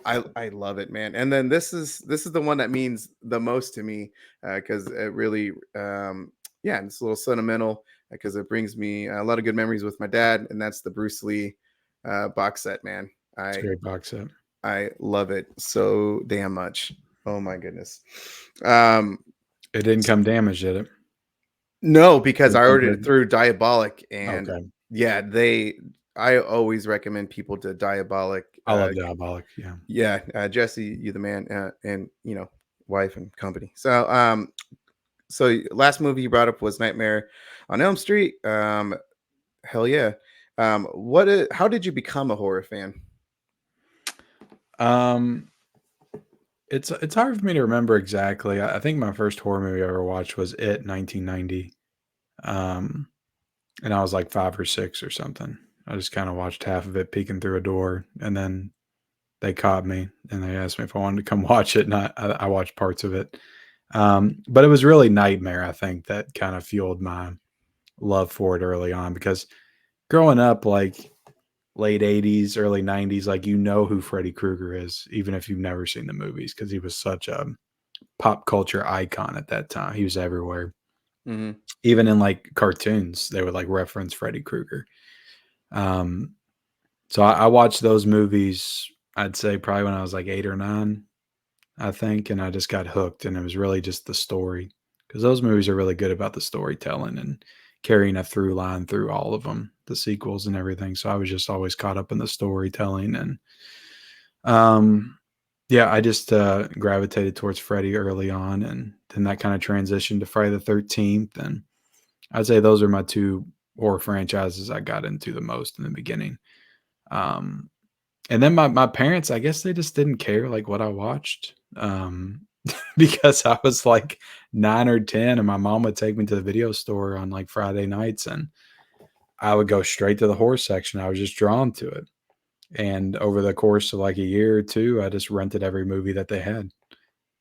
I love it, man. And then this is the one that means the most to me because it really yeah, it's a little sentimental because it brings me a lot of good memories with my dad, and that's the Bruce Lee box set, man. It's a great box set. I love it so damn much. Oh my goodness. Um, It didn't come damaged, did it? no, because It I came ordered it good? through Diabolic, and Okay. yeah, I always recommend people to Diabolic. I love Diabolic, yeah. Yeah, Jesse, you the man, and wife and company. So last movie you brought up was Nightmare on Elm Street. Hell yeah. How did you become a horror fan? Um, it's hard for me to remember exactly. I think my first horror movie I ever watched was It, 1990. Um, and I was like 5 or 6 or something. I just kinda watched half of it peeking through a door, and then they caught me, and they asked me if I wanted to come watch it, and I watched parts of it. But it was really Nightmare, I think, that kinda fueled my love for it early on because growing up, like, late '80s, early '90s, like, you know who Freddy Krueger is, even if you've never seen the movies, because he was such a pop culture icon at that time. He was everywhere. Hmm. Even in, like, cartoons, they would, like, reference Freddy Krueger. Um, so I watched those movies, I'd say probably when I was, like, 8 or 9, I think, and I just got hooked, and it was really just the story, because those movies are really good about the storytelling and carrying a through line through all of them, the sequels and everything, so I was just always caught up in the storytelling, and, um, yeah, I just, gravitated towards Freddy early on, and then that kinda transitioned to Friday the 13th, and I'd say those are my 2 horror franchises I got into the most in the beginning. Um, and then my parents, I guess they just didn't care, like, what I watched, because I was, like, 9 or 10, and my mom would take me to the video store on, like, Friday nights, and I would go straight to the horror section. I was just drawn to it, and over the course of, like, a year or 2, I just rented every movie that they had.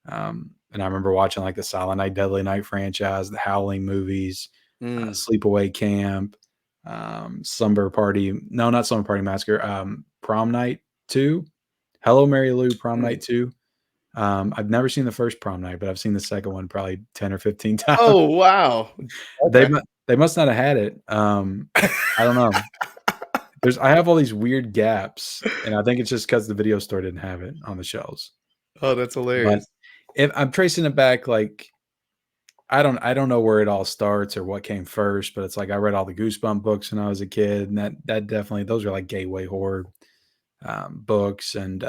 And I remember watching, like, the Silent Night, Deadly Night franchise, the Howling movies, Mm. Sleepaway Camp, Slumber Party. No, not Slumber Party Massacre. Prom Night 2. Hello, Mary Lou, Prom Mm. Night 2. I've never seen the first Prom Night, but I've seen the second one probably 10 or 15 times. Oh wow. They Okay. they must not have had it. I don't know. I have all these weird gaps, and I think it's just because the video store didn't have it on the shelves. Oh, that's But hilarious. if I'm tracing it back, like I don't know where it all starts or what came first, but it's like I read all the Goosebump books when I was a kid, and that definitely those are like gateway horror books, and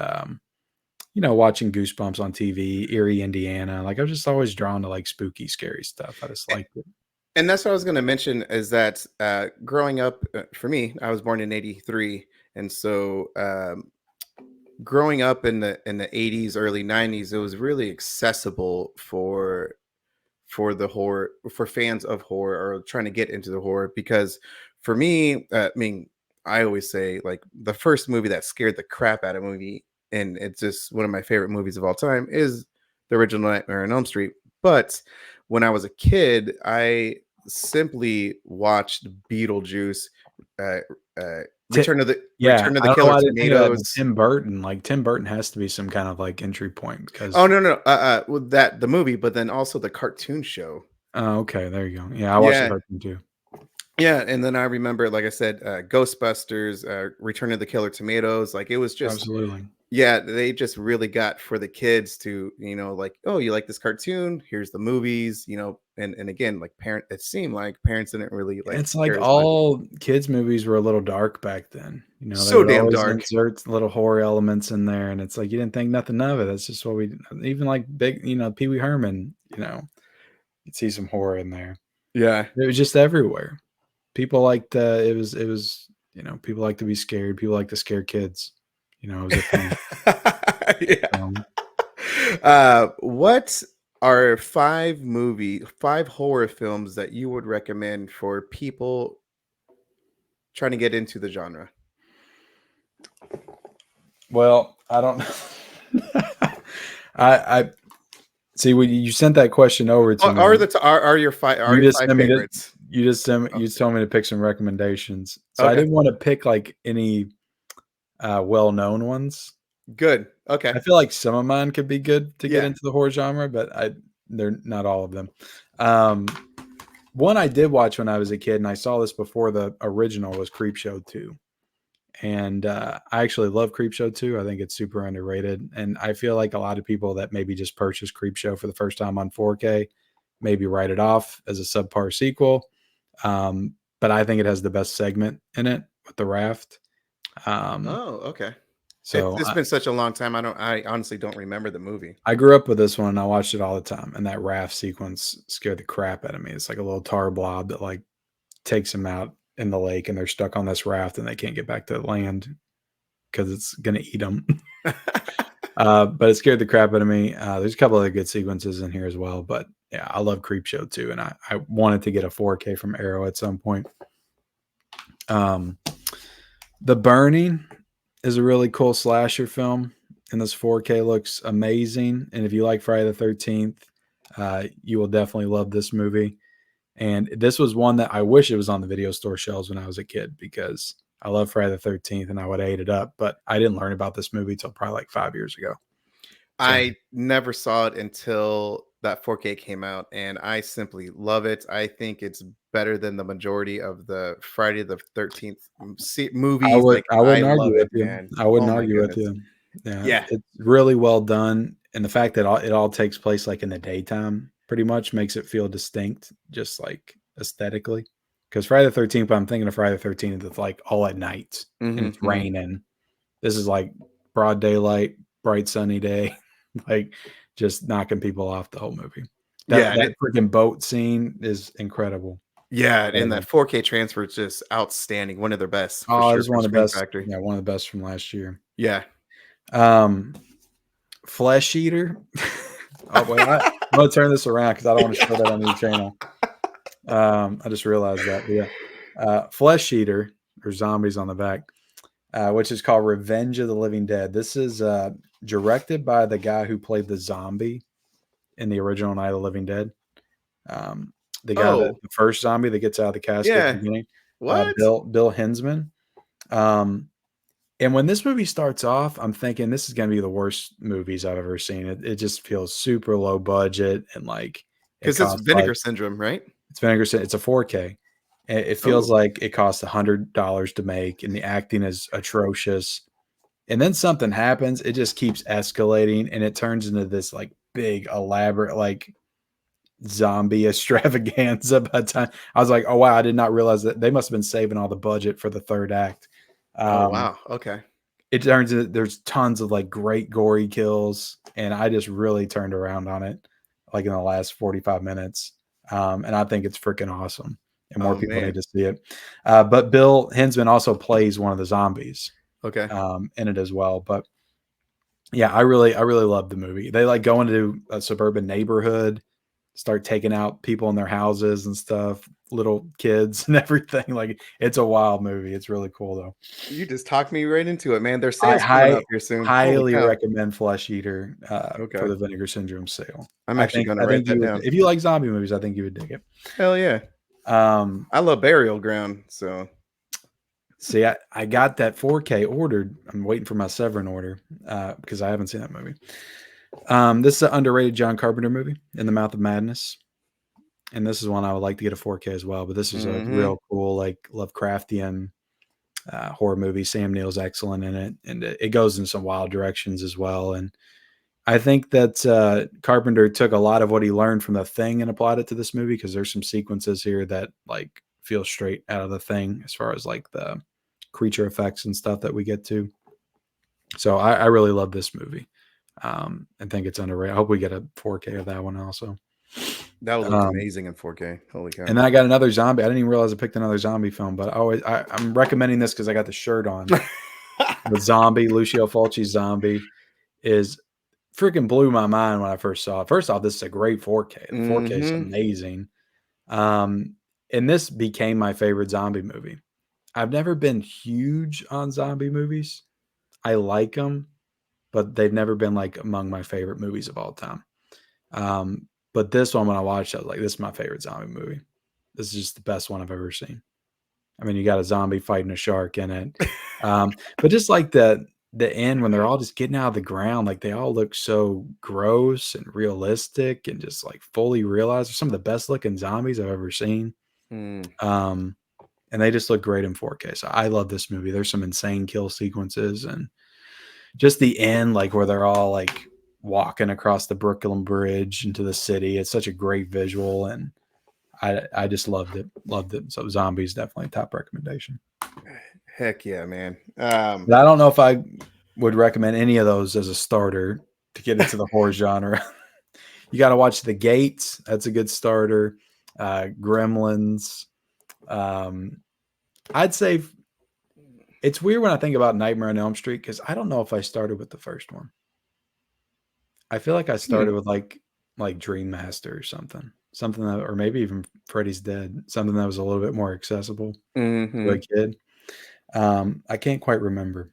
watching Goosebumps on TV, Erie, Indiana. Like I was just always drawn to like spooky, scary stuff. I just liked it. And that's what I was going to mention is that growing up, for me, I was born in '83, and so growing up in the '80s, early '90s, it was really accessible for the horror, for fans of horror or trying to get into the horror. Because for me, I mean, I always say like the first movie that scared the crap out of me, and it's just one of my favorite movies of all time, is the original Nightmare on Elm Street. But when I was a kid, I simply watched Beetlejuice, uh, uh, Ti Yeah, Return of I the don't know Killer why I didn't think of that, but Tomatoes. Tim Burton, like, Tim Burton has to be some kind of, like, entry point Oh because no, no, well, that the movie, but then also the cartoon show. oh, okay, there you go. Yeah, I watched the Yeah, cartoon too. yeah, and then I remember, like I said, Ghostbusters, Return of the Killer Tomatoes. Like it was just, Absolutely. yeah, they just really got for the kids to, like, oh, you like this cartoon? Here's the movies, and again, like it seemed like parents didn't really like It's like care as much. all kids' movies were a little dark back then, they So would damn always dark. insert little horror elements in there, and it's like you didn't think nothing of it. That's just what we even like big, Pee Wee Herman, you'd see some horror in there. Yeah. It was just everywhere. People liked, people like to be scared. People like to scare kids. It was a thing. Yeah. Um, What are five horror films that you would recommend for people trying to get into the genre? well, I don't know. I see when you sent that question over to Are me. the are your five You just five sent me to favorites? Oh, you told me to pick some recommendations. So I okay, didn't want to pick like any well-known ones. good. Okay. I feel like some of mine could be good to get Yeah. into the horror genre, but they're not all of them. Um, One I did watch when I was a kid, and I saw this before the original, was Creepshow 2. And I actually love Creepshow 2. I think it's super underrated. And I feel like a lot of people that maybe just purchased Creepshow for the first time on 4K maybe write it off as a subpar sequel. But I think it has the best segment in it with the raft. Um, Oh, okay. so It's been such a long time. I honestly don't remember the movie. I grew up with this one and I watched it all the time. And that raft sequence scared the crap out of me. It's like a little tar blob that like takes them out in the lake, and they're stuck on this raft and they can't get back to the land because it's gonna eat them. But it scared the crap out of me. There's a couple other good sequences in here as well, but yeah, I love Creepshow too, and I wanted to get a 4K from Arrow at some point. The Burning is a really cool slasher film, and this 4K looks amazing. And if you like Friday the 13th, you will definitely love this movie. And this was one that I wish it was on the video store shelves when I was a kid, because I love Friday the 13th and I would have ate it up. But I didn't learn about this movie till probably like 5 years ago. So I never saw it until that 4K came out, and I simply love it. I think it's better than the majority of the Friday the 13th movies. Like I I wouldn't love argue it, with you. man. I Oh wouldn't my argue with goodness. you. Yeah, Yeah. it's really well done, and the fact that it all takes place like in the daytime pretty much makes it feel distinct, just like aesthetically. Because Friday the 13th, I'm thinking of Friday the 13th, it's like all at night and Hmm, it's hmm. raining. This is like broad daylight, bright sunny day, like just knocking people off the whole movie. Yeah. That freaking boat scene is incredible. Yeah, and Incredible. that 4K transfer is just outstanding. One of their best for Oh, this sure is from one of the Screen best. Factory. Yeah, one of the best from last year. Yeah. Um, Flesh Eater. Oh wait, I'm gonna turn this around because I don't want to show that on your channel. I just realized that. But yeah, Flesh Eater, or zombies on the back, which is called Revenge of the Living Dead. This is directed by the guy who played the zombie in the original Night of the Living Dead. The guy that Oh, the first zombie that gets out of the casket at the yeah. beginning. What? Bill Hinsman. Um, and when this movie starts off, I'm thinking this is going to be the worst movies I've ever seen. It just feels super low budget and like it Because it's costs like Vinegar Syndrome, right? it's Vinegar. It's a 4K. It feels Oh, like it costs $100 to make, and the acting is atrocious. And then something happens. It just keeps escalating, and it turns into this like big, elaborate, like zombie extravaganza. By the time I was like, "Oh wow!" I did not realize that they must have been saving all the budget for the third act. oh Um, wow. Okay. it turns into there's tons of like great gory kills, and I just really turned around on it like in the last 45 minutes. And I think it's freaking awesome, and more Oh people need man. to see it. But Bill Hinsman also plays one of the zombies Okay. in it as well. But yeah, I really love the movie. They like go into a suburban neighborhood, start taking out people in their houses and stuff, little kids and everything. Like it's a wild movie. It's really cool though. You just talked me right into it, man. There's I sales coming up here soon. Holy highly cow. recommend Flesh Eater for Okay. the Vinegar Syndrome sale. I'm actually gonna I write think that you would down. if you like zombie movies. I think you would dig it. Hell yeah. Um, I love Burial Ground, so See, I got that 4K ordered. I'm waiting for my Severin order because I haven't seen that movie. This is an underrated John Carpenter movie, In the Mouth of Madness. And this is one I would like to get a 4K as well. But this is a mhm. real cool, like Lovecraftian horror movie. Sam Neill's excellent in it, and it goes in some wild directions as well. And I think that Carpenter took a lot of what he learned from The Thing and applied it to this movie because there's some sequences here that like feel straight out of The Thing as far as like the creature effects and stuff that we get to. So I really love this movie. I think it's underrated. I hope we get a 4K of that one also. That would look Um, amazing in 4K. Holy cow. and then I got another zombie. I didn't even realize I picked another zombie film, but I'm recommending this because I got the shirt on. The zombie, Lucio Fulci's zombie, is freaking blew my mind when I first saw it. First off, this is a great 4K. The 4K is Mhm. amazing. Um, and this became my favorite zombie movie. I've never been huge on zombie movies. I like them, but they've never been like among my favorite movies of all time. But this one, when I watched it, I was like, this is my favorite zombie movie. This is just the best one I've ever seen. I mean, you got a zombie fighting a shark in it. But just like the end when they're all just getting out of the ground, like they all look so gross and realistic and just like fully realized. They're some of the best looking zombies I've ever seen. Mm. Um, and they just look great in 4K. So I love this movie. There's some insane kill sequences and just the end, like where they're all like walking across the Brooklyn Bridge into the city. It's such a great visual, and I just loved it. Loved it. So Zombies definitely a top recommendation. Heck yeah, man. But I don't know if I would recommend any of those as a starter to get into the horror genre. You got to watch The Gates. That's a good starter. Gremlins. Um, I'd say it's weird when I think about Nightmare on Elm Street because I don't know if I started with the first one. I feel like I Hmm. started with like Dream Master or something that, or maybe even Freddy's Dead, something that was a little bit more accessible to a Mhm. kid. I can't quite remember,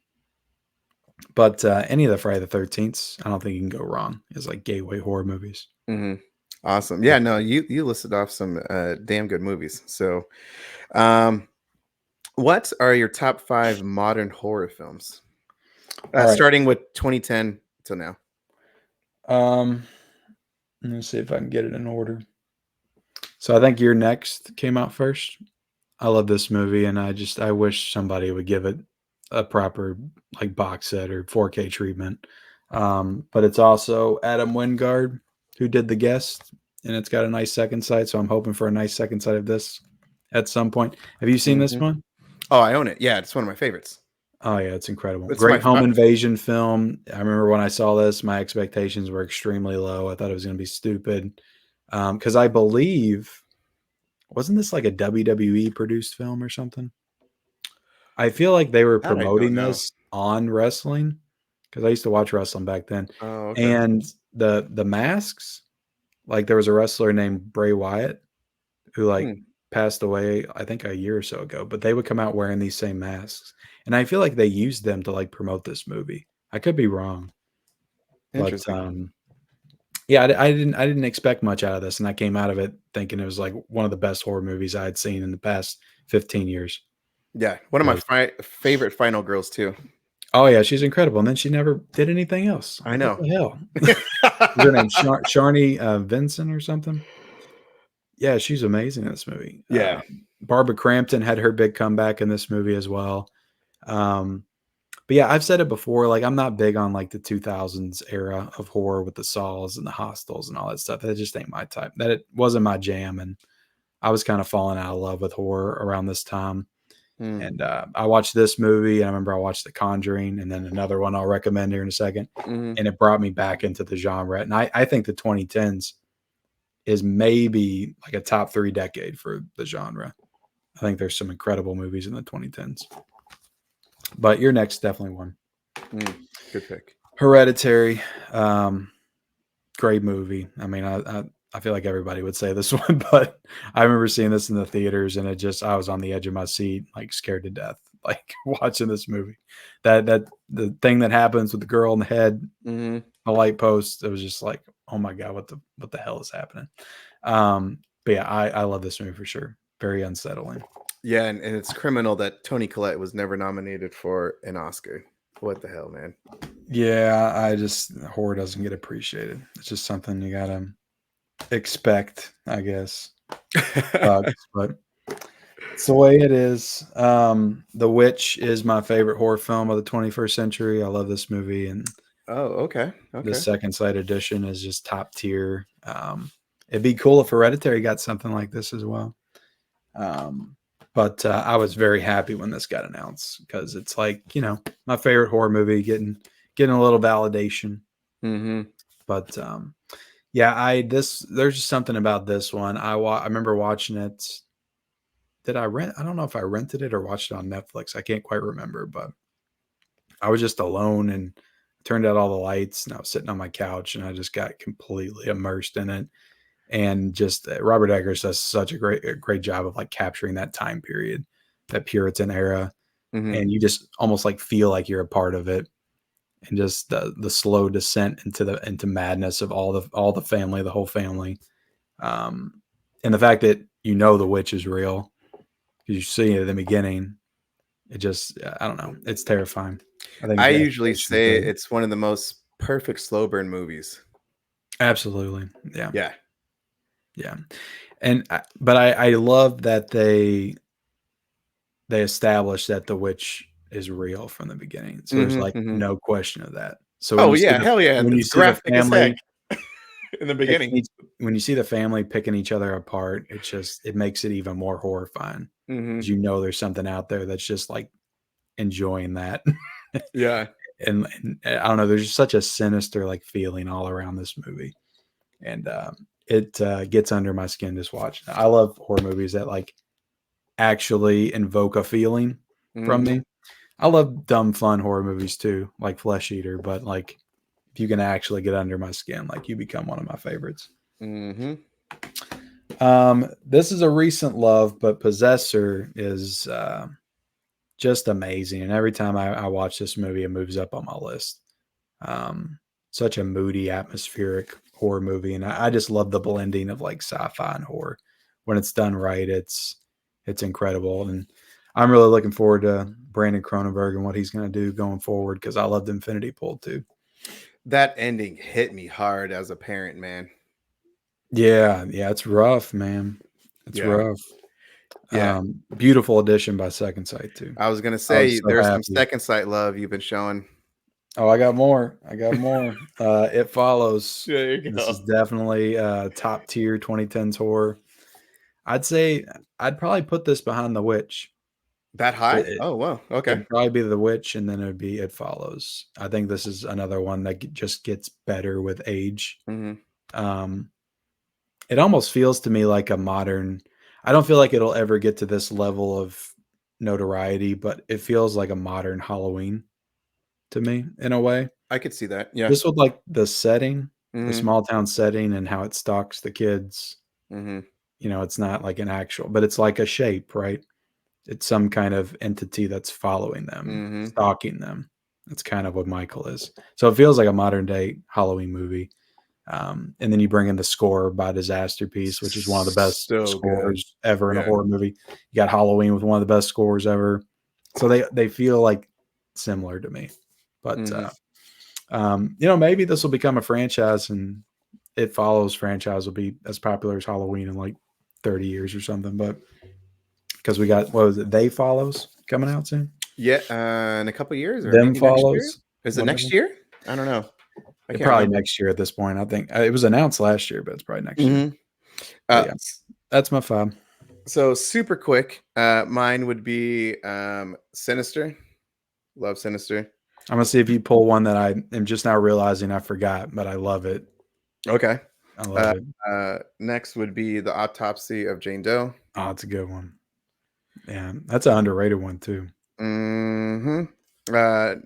but any of the Friday the 13th, I don't think you can go wrong. It's like gateway horror movies. Mhm. Awesome. Yeah, no, you listed off some damn good movies. So, um what are your top 5 modern horror films? All right. Starting with 2010 till now. Um, let me see if I can get it in order. So I think You're Next came out first. I love this movie, and I wish somebody would give it a proper like box set or 4K treatment. But it's also Adam Wingard who did The Guest, and it's got a nice second sight. So I'm hoping for a nice second sight of this at some point. Have you seen this Mhm. one? Oh, I own it. Yeah, it's one of my favorites. Oh yeah, it's incredible. It's my Great home invasion film. I remember when I saw this, my expectations were extremely low. I thought it was going to be stupid because I believe wasn't this like a WWE produced film or something? I feel like they were that I don't promoting know. this on wrestling because I used to watch wrestling back then, Oh, okay. and the masks, like there was a wrestler named Bray Wyatt who like Hmm. passed away, I think a year or so ago, but they would come out wearing these same masks, and I feel like they used them to like promote this movie. I could be wrong, but Interesting. Yeah, I didn't expect much out of this, and I came out of it thinking it was like one of the best horror movies I had seen in the past 15 years. Yeah, one of my Because favorite final girls too. oh yeah, she's incredible, and then she never did anything else. I'm I like, what know. the hell? Is her name Sharni Vincent or something? Yeah, she's amazing in this movie. Yeah. Barbara Crampton had her big comeback in this movie as well. Um, but yeah, I've said it before. Like, I'm not big on like the 2000s era of horror with the Saws and the Hostels and all that stuff. That just ain't my type. That it wasn't my jam, and I was kind of falling out of love with horror around this time. Mm, And I watched this movie, and I remember I watched The Conjuring, and then another one I'll recommend here in a second. mhm, And it brought me back into the genre. And I think the 2010s is maybe like a top 3 decade for the genre. I think there's some incredible movies in the 2010s. But your next definitely one. mm. Good pick. Hereditary, um, great movie. I mean, I feel like everybody would say this one, but I remember seeing this in the theaters, and I was on the edge of my seat, like scared to death, like watching this movie. That the thing that happens with the girl in the head, Mhm. the light post, it was just like, oh my god, what the hell is happening? But yeah, I love this movie for sure. Very unsettling. Yeah, and it's criminal that Tony Collette was never nominated for an Oscar. What the hell, man? Yeah, I just horror doesn't get appreciated. It's just something you gotta expect, I guess. Sucks, but it's the way it is. The Witch is my favorite horror film of the 21st century. I love this movie, and Oh, okay, the okay. Second Sight edition is just top tier. It'd be cool if Hereditary got something like this as well. Um, but I was very happy when this got announced because it's like, my favorite horror movie getting a little validation. Mhm. But yeah, there's just something about this one. I remember watching it. Did I rent? I don't know if I rented it or watched it on Netflix. I can't quite remember, but I was just alone and turned out all the lights, and I was sitting on my couch, and I just got completely immersed in it. And just Robert Eggers does such a great job of like capturing that time period, that Puritan era, Mhm. and you just almost like feel like you're a part of it, and just the slow descent into madness of all the family, the whole family, um, and the fact that the witch is real because you see it in the beginning. It just I don't know, it's terrifying. I think I the usually execution is say great. it's one of the most perfect slow burn movies. Absolutely, yeah, Yeah. yeah, and but I love that they established that the witch is real from the beginning. So there's Mhm, like mhm. no question of that. So Oh, yeah, hell yeah, when you it's see the graphic as heck family in the picking beginning. each when you see the family picking each other apart, it makes it even more horrifying Mhm. because there's something out there that's just like enjoying that. Yeah. And I don't know, there's just such a sinister like feeling all around this movie. And it gets under my skin just watching it. I love horror movies that like actually invoke a feeling from Mhm, me. I love dumb, fun horror movies too, like Flesh Eater, but like if you can actually get under my skin, like you become one of my favorites. mhm. This is a recent love, but Possessor is just amazing. And every time I watch this movie, it moves up on my list. Um, Such a moody, atmospheric horror movie, and I just love the blending of like sci-fi and horror. When it's done right, it's incredible, and I'm really looking forward to Brandon Cronenberg and what he's going to do going forward because I loved Infinity Pool too. That ending hit me hard as a parent, man. Yeah, yeah, it's rough, man. It's Yeah, rough. yeah. Beautiful addition by Second Sight too. I was gonna I was say so there's some happy. second sight love you've been showing. Oh, I got more. I got more. It Follows. There you This is go. definitely top tier 2010s horror. I'd say I'd probably put this behind The Witch. That It, high? it, Oh, wow. Okay. it'd probably be The Witch, and then it would be It Follows. I think this is another one that just gets better with age. Mhm. Um, it almost feels to me like a modern. I don't feel like it'll ever get to this level of notoriety, but it feels like a modern Halloween to me in a way. I could see that. Yeah. Just with like the setting, the Mhm, small town setting, and how it stalks the kids. mhm, It's not like an actual, but it's like a shape, right? It's some kind of entity that's following them, mhm. stalking them. That's kind of what Michael is. So it feels like a modern day Halloween movie. And then you bring in the score by Disaster Piece, which is one of the best So good. scores ever in a Yeah. horror movie. You got Halloween with one of the best scores ever. So they feel like similar to me. But maybe this will become a franchise, and It Follows franchise will be as popular as Halloween in like 30 years or something. But because we got, what was it, They Follows coming out soon? Yeah, in a couple years or Them maybe next year. Follows, Is it next whatever. year? I don't know. I can't Probably remember. next year at this point. I think it was announced last year, but it's probably next year. hmm But Uh, yeah, that's my five. so super quick. Mine would be Sinister. Love Sinister. I'm gonna see if you pull one that I am just now realizing I forgot, but I love it. Okay. I love it. Next would be The Autopsy of Jane Doe. Oh, it's a good one. Yeah, that's an underrated one too. hmm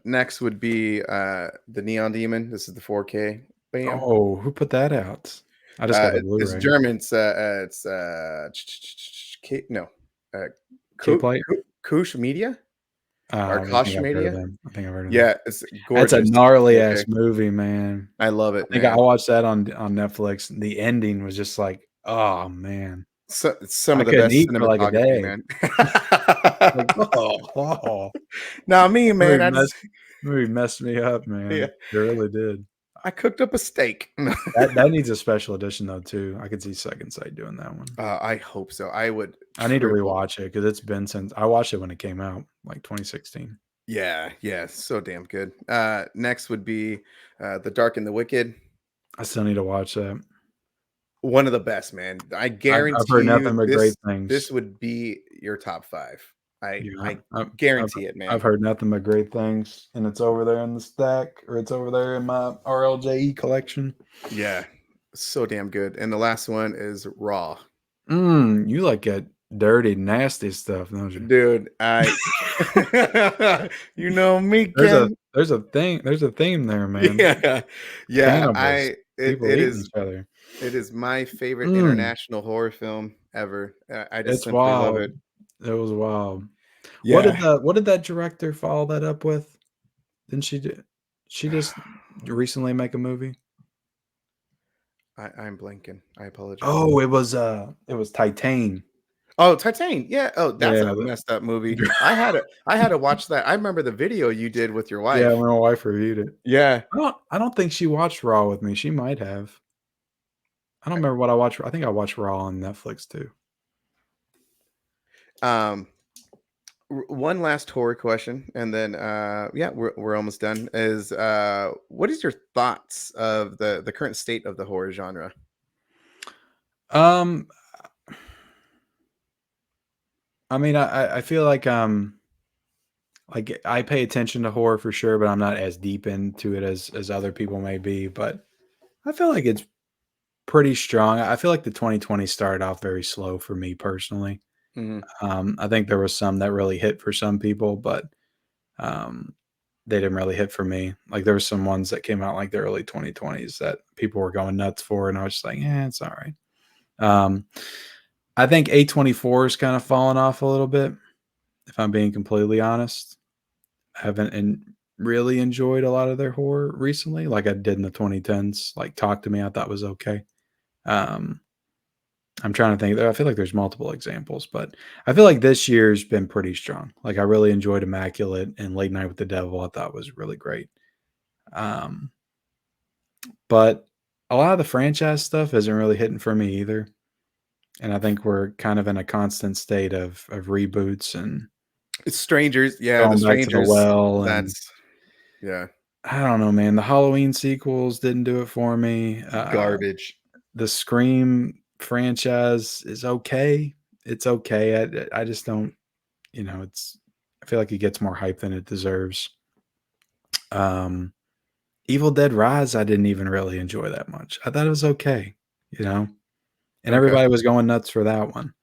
Next would be The Neon Demon. This is the 4K. Bam. Oh, who put that out? I just got the It's Blu-ray. German. It's no, uh, K-Plate. Kush Media or I think Kosh I've heard of Media. them. I think I've heard of them. Yeah, it's That's a gorgeous. gnarly ass 4K. movie, man. I love I it, think I man. watched that on Netflix. The ending was just like, oh man, So, it's some I of the couldn't best eat for like a cinematography, day. man. Like, oh. Now me, man, Movie I messed, just movie messed me up, yeah, man. It really did. I cooked up a steak. That needs a special edition though too. I could see Second Sight doing that one. I hope so. I would I need to triple. rewatch it because it's been since I watched it when it came out, like 2016. Yeah, so damn good. Next would be The Dark and the Wicked. I still need to watch that. One of the best, man. I I've guarantee heard you nothing but great this things. would be your top five. Yeah, I I've guarantee it, I've man. heard nothing but great things, and it's over there in the stack, or it's over there in my RLJE collection. Yeah, so damn good. And the last one is Raw. You like that dirty, nasty stuff, don't you? Dude, I you know me, There's a Ken. there's a theme there, man. Yeah. Yeah, Cannibals, people it eating is each other. it is my favorite Mm, international horror film ever. I just it's simply love wild. it. It was wild. Yeah. What did that director follow that up with? Didn't she do? She just recently make a movie. I'm blanking. I apologize. Oh, it was Titan. Oh, Titane. Yeah. Oh, that's Yeah, a messed up movie. I had to watch that. I remember the video you did with your yeah. wife. My wife reviewed it. Yeah. I don't think she watched Raw with me. She might have. I don't remember what I watched. I think I watched Raw on Netflix too. Um one last horror question and then yeah, we're almost done. Is what is your thoughts of the current state of the horror genre? Um, I mean, I feel like I pay attention to horror for sure, but I'm not as deep into it as other people may be. But I feel like it's pretty strong. I feel like the 2020 started off very slow for me personally. Mhm. I think there was some that really hit for some people, but um, they didn't really hit for me. Like there were some ones that came out like the early 2020s that people were going nuts for, and I was just like, yeah, it's all right. Um, I think A24 is kind of fallen off a little bit, if I'm being completely honest. I haven't really enjoyed a lot of their horror recently, like I did in the 2010s. Like Talk to Me, I thought was okay. Um, I'm trying to think. I feel like there's multiple examples, but I feel like this year's been pretty strong. Like I really enjoyed Immaculate and Late Night with the Devil. I thought was really great. Um, but a lot of the franchise stuff isn't really hitting for me either. And I think we're kind of in a constant state of reboots and It's Strangers. Yeah, the going back to the Strangers. well. And That's yeah, I don't know, man. The Halloween sequels didn't do it for me. garbage. The Scream franchise is okay. It's okay. I just don't, it's, I feel like it gets more hype than it deserves. Um, Evil Dead Rise, I didn't even really enjoy that much. I thought it was okay, you know, and Okay. everybody was going nuts for that one.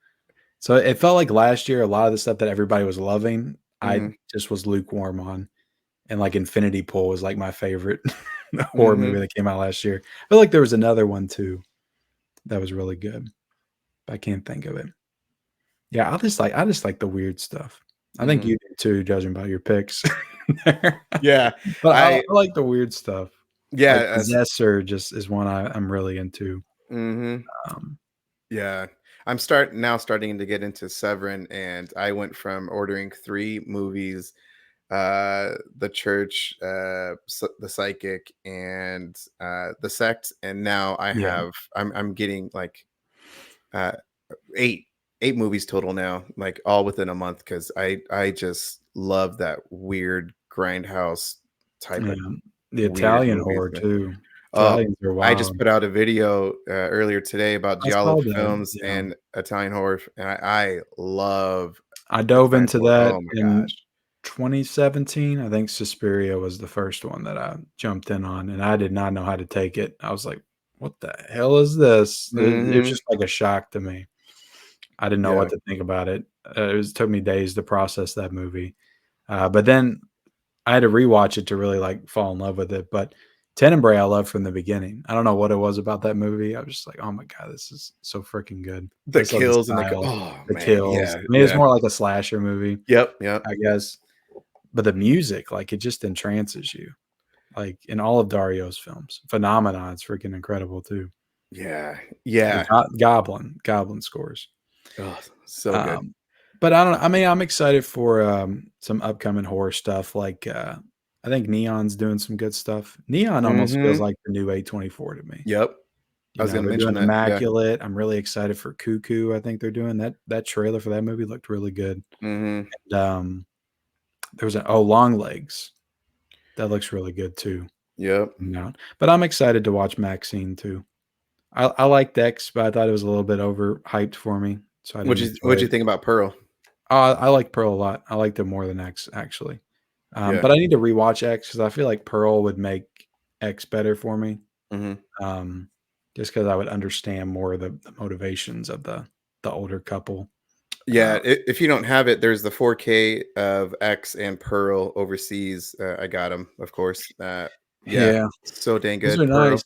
So it felt like last year, a lot of the stuff that everybody was loving, I Mhm. just was lukewarm on. And like Infinity Pool was like my favorite horror movie Mhm. that came out last year. I feel like there was another one too that was really good, but I can't think of it. Yeah, I just like the weird stuff. I think Mhm. you do too, judging by your picks. Yeah. But I I like the weird stuff. Yeah. Like Possessor just is one I'm really into. Mhm. Um, Yeah. Starting to get into Severin, and I went from ordering 3 movies, The Church, The Psychic, and The Sect, and now yeah, I'm getting like uh 8 8 movies total now, like all within a month, because I just love that weird grindhouse type yeah. of The weird Italian movies. horror too. Uh, Italians are I just wild. put out a video earlier today about I giallo saw that. films Yeah. and Italian horror, and I love I dove Italian into horror. that Oh my in gosh. 2017. I think Suspiria was the first one that I jumped in on, and I did not know how to take it. I was like, "What the hell is this?" It was Hmm. just like a shock to me. I didn't know what Yeah. to think about it. Took me days to process that movie. But then I had to rewatch it to really, like, fall in love with it, but Tenebrae I loved from the beginning. I don't know what it was about that movie. I was just like, "Oh my god, this is so freaking good." I The just love the kills and style, oh the man, kills. yeah, I mean, it's yeah. more like a slasher movie, Yep, yep. I guess, but the music, like, it just entrances you, like, in all of Dario's films. Phenomenon's freaking incredible too. Yeah, The yeah. Goblin scores. Oh, so good. Um, but I don't know. I mean, I'm excited for some upcoming horror stuff. Like I think Neon's doing some good stuff. Neon almost feels Mhm. like the new A24 to me. Yep. I You was know, gonna they're mention doing that, yeah. Immaculate. I'm really excited for Cuckoo. I think they're doing that trailer for that movie looked really good. Mhm. And there was Long Legs. That looks really good too. Yep. No. But I'm excited to watch Maxine too. I liked X, but I thought it was a little bit overhyped for me, so I didn't What'd enjoy you it. think about Pearl? I like Pearl a lot. I liked it more than X, actually. Yeah. But I need to rewatch X because I feel like Pearl would make X better for me, Mhm. um, just because I would understand more of the motivations of the older couple. Yeah, Uh, if you don't have it, there's the 4K of X and Pearl overseas. I got them, of course. Yeah, yeah, so dang those good. are Pearl. nice.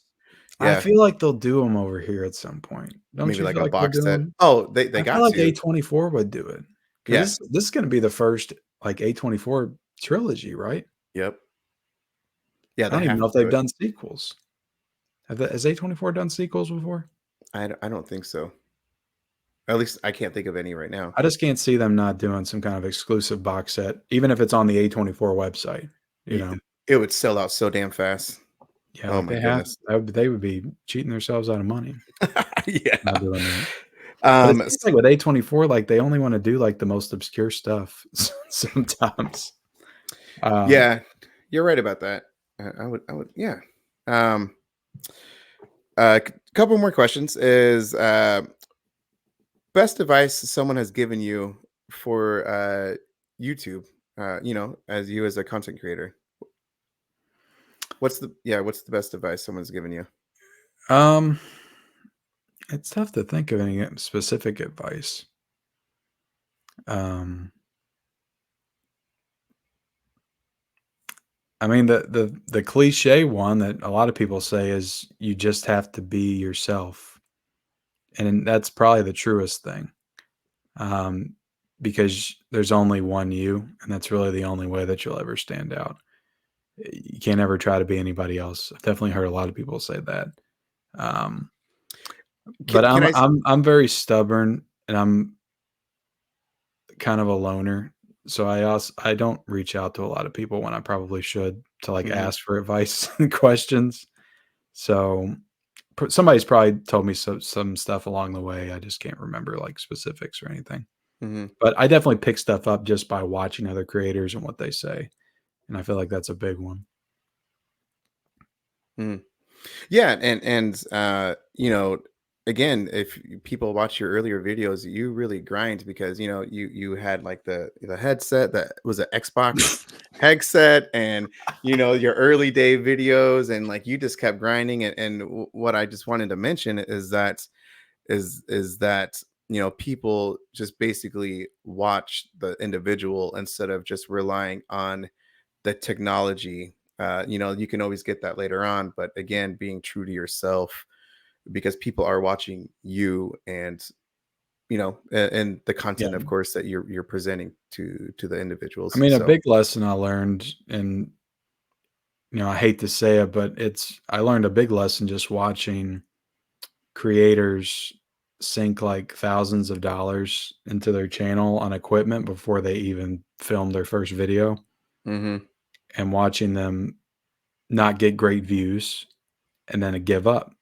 I Yeah, feel like they'll do them over here at some point. Don't maybe you like feel a like they'll box do set. them? Oh, they I feel got like to. A24 would do it because Yeah. this is gonna be the first, like, A24 trilogy, right? Yep. Yeah, I they don't even have know to if do they've it. done sequels. Has A24 done sequels before? I don't think so. At least I can't think of any right now. I just can't see them not doing some kind of exclusive box set, even if it's on the A24 website, you Y- know? It would sell out so damn fast. Yeah, Oh like my they have goodness. they would be cheating themselves out of money Yeah. not doing that. But it Um. seems like with A24, like, they only wanna do, like, the most obscure stuff sometimes. Um, Yeah, you're right about that. I would. Yeah. Um. Couple more questions. Is best advice someone has given you for YouTube? As you as a content creator, what's the best advice someone's given you? um, it's tough to think of any specific advice. Um, I mean, the cliche one that a lot of people say is you just have to be yourself, and that's probably the truest thing. um, because there's only one you, and that's really the only way that you'll ever stand out. You can't ever try to be anybody else. I've definitely heard a lot of people say that. Um, but Can I'm I? I'm I'm very stubborn, and I'm kind of a loner. So I don't reach out to a lot of people when I probably should to, like, Mhm, ask for advice and questions. So somebody's probably told me some stuff along the way. I just can't remember, like, specifics or anything. mhm, But I definitely pick stuff up just by watching other creators and what they say, and I feel like that's a big one. mhm. Yeah, and again, if people watch your earlier videos, you really grind because you had like the headset that was an Xbox headset, and your early day videos, and like you just kept grinding. And what I just wanted to mention is that people just basically watch the individual instead of just relying on the technology. You can always get that later on, but again, being true to yourself, because people are watching you, and and the Yeah. content, of course, that you're presenting to the I individuals. mean, a So big lesson I learned in I hate to say it, but I learned a big lesson just watching creators sink like thousands of dollars into their channel on equipment before they even filmed their first video, Mhm. and watching them not get great views and then give up,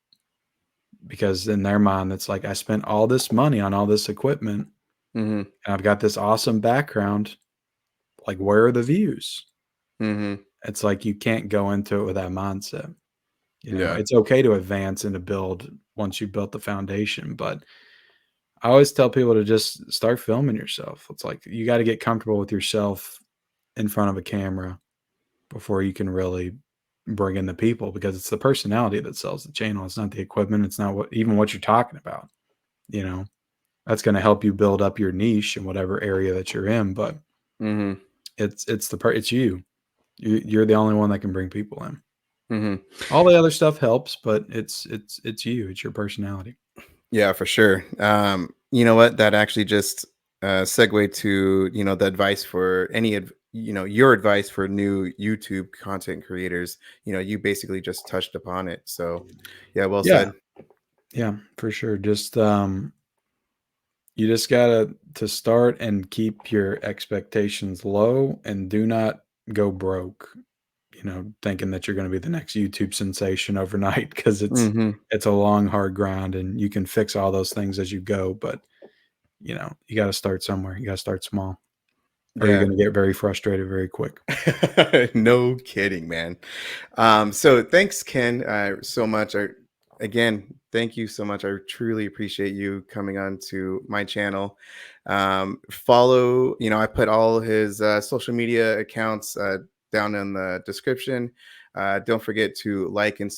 because in their mind it's like, I spent all this money on all this equipment Mhm. and I've got this awesome background, like where are the views? Mhm. It's like you can't go into it with that mindset. Yeah. It's okay to advance and to build once you've built the foundation, but I always tell people to just start filming yourself. It's like you got to get comfortable with yourself in front of a camera before you can really bring in the people, because it's the personality that sells the channel. It's not the equipment. It's not what you're talking about. You know, that's going to help you build up your niche in whatever area that you're in. But Mhm. it's you. You're the only one that can bring people in. Mhm. All the other stuff helps, but it's you. It's your personality. Yeah, for sure. You know what? That actually just segue to the advice for your advice for new YouTube content creators. You basically just touched upon it. So, yeah, well Yeah, said. yeah, for sure. Just you just gotta to start and keep your expectations low and do not go broke, thinking that you're gonna be the next YouTube sensation overnight, because Hmm. it's a long, hard grind and you can fix all those things as you go, but you gotta start somewhere. You gotta start small, or you're Yeah. gonna get very frustrated very quick. No kidding, man. So thanks, Ken, so much. Again, thank you so much. I truly appreciate you coming on to my channel. Follow, I put all his social media accounts down in the description. Don't forget to like and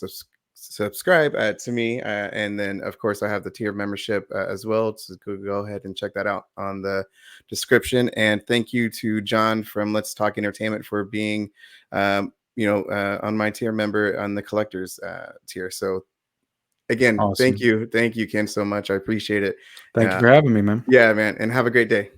subscribe to me. And then, of course, I have the tier membership as well. So go ahead and check that out on the description. And thank you to John from Let's Talk Entertainment for being, on my tier member on the collectors tier. So again, Awesome. thank you, Ken, so much. I appreciate it. Thank you Uh, for having me, man. yeah, man, and have a great day.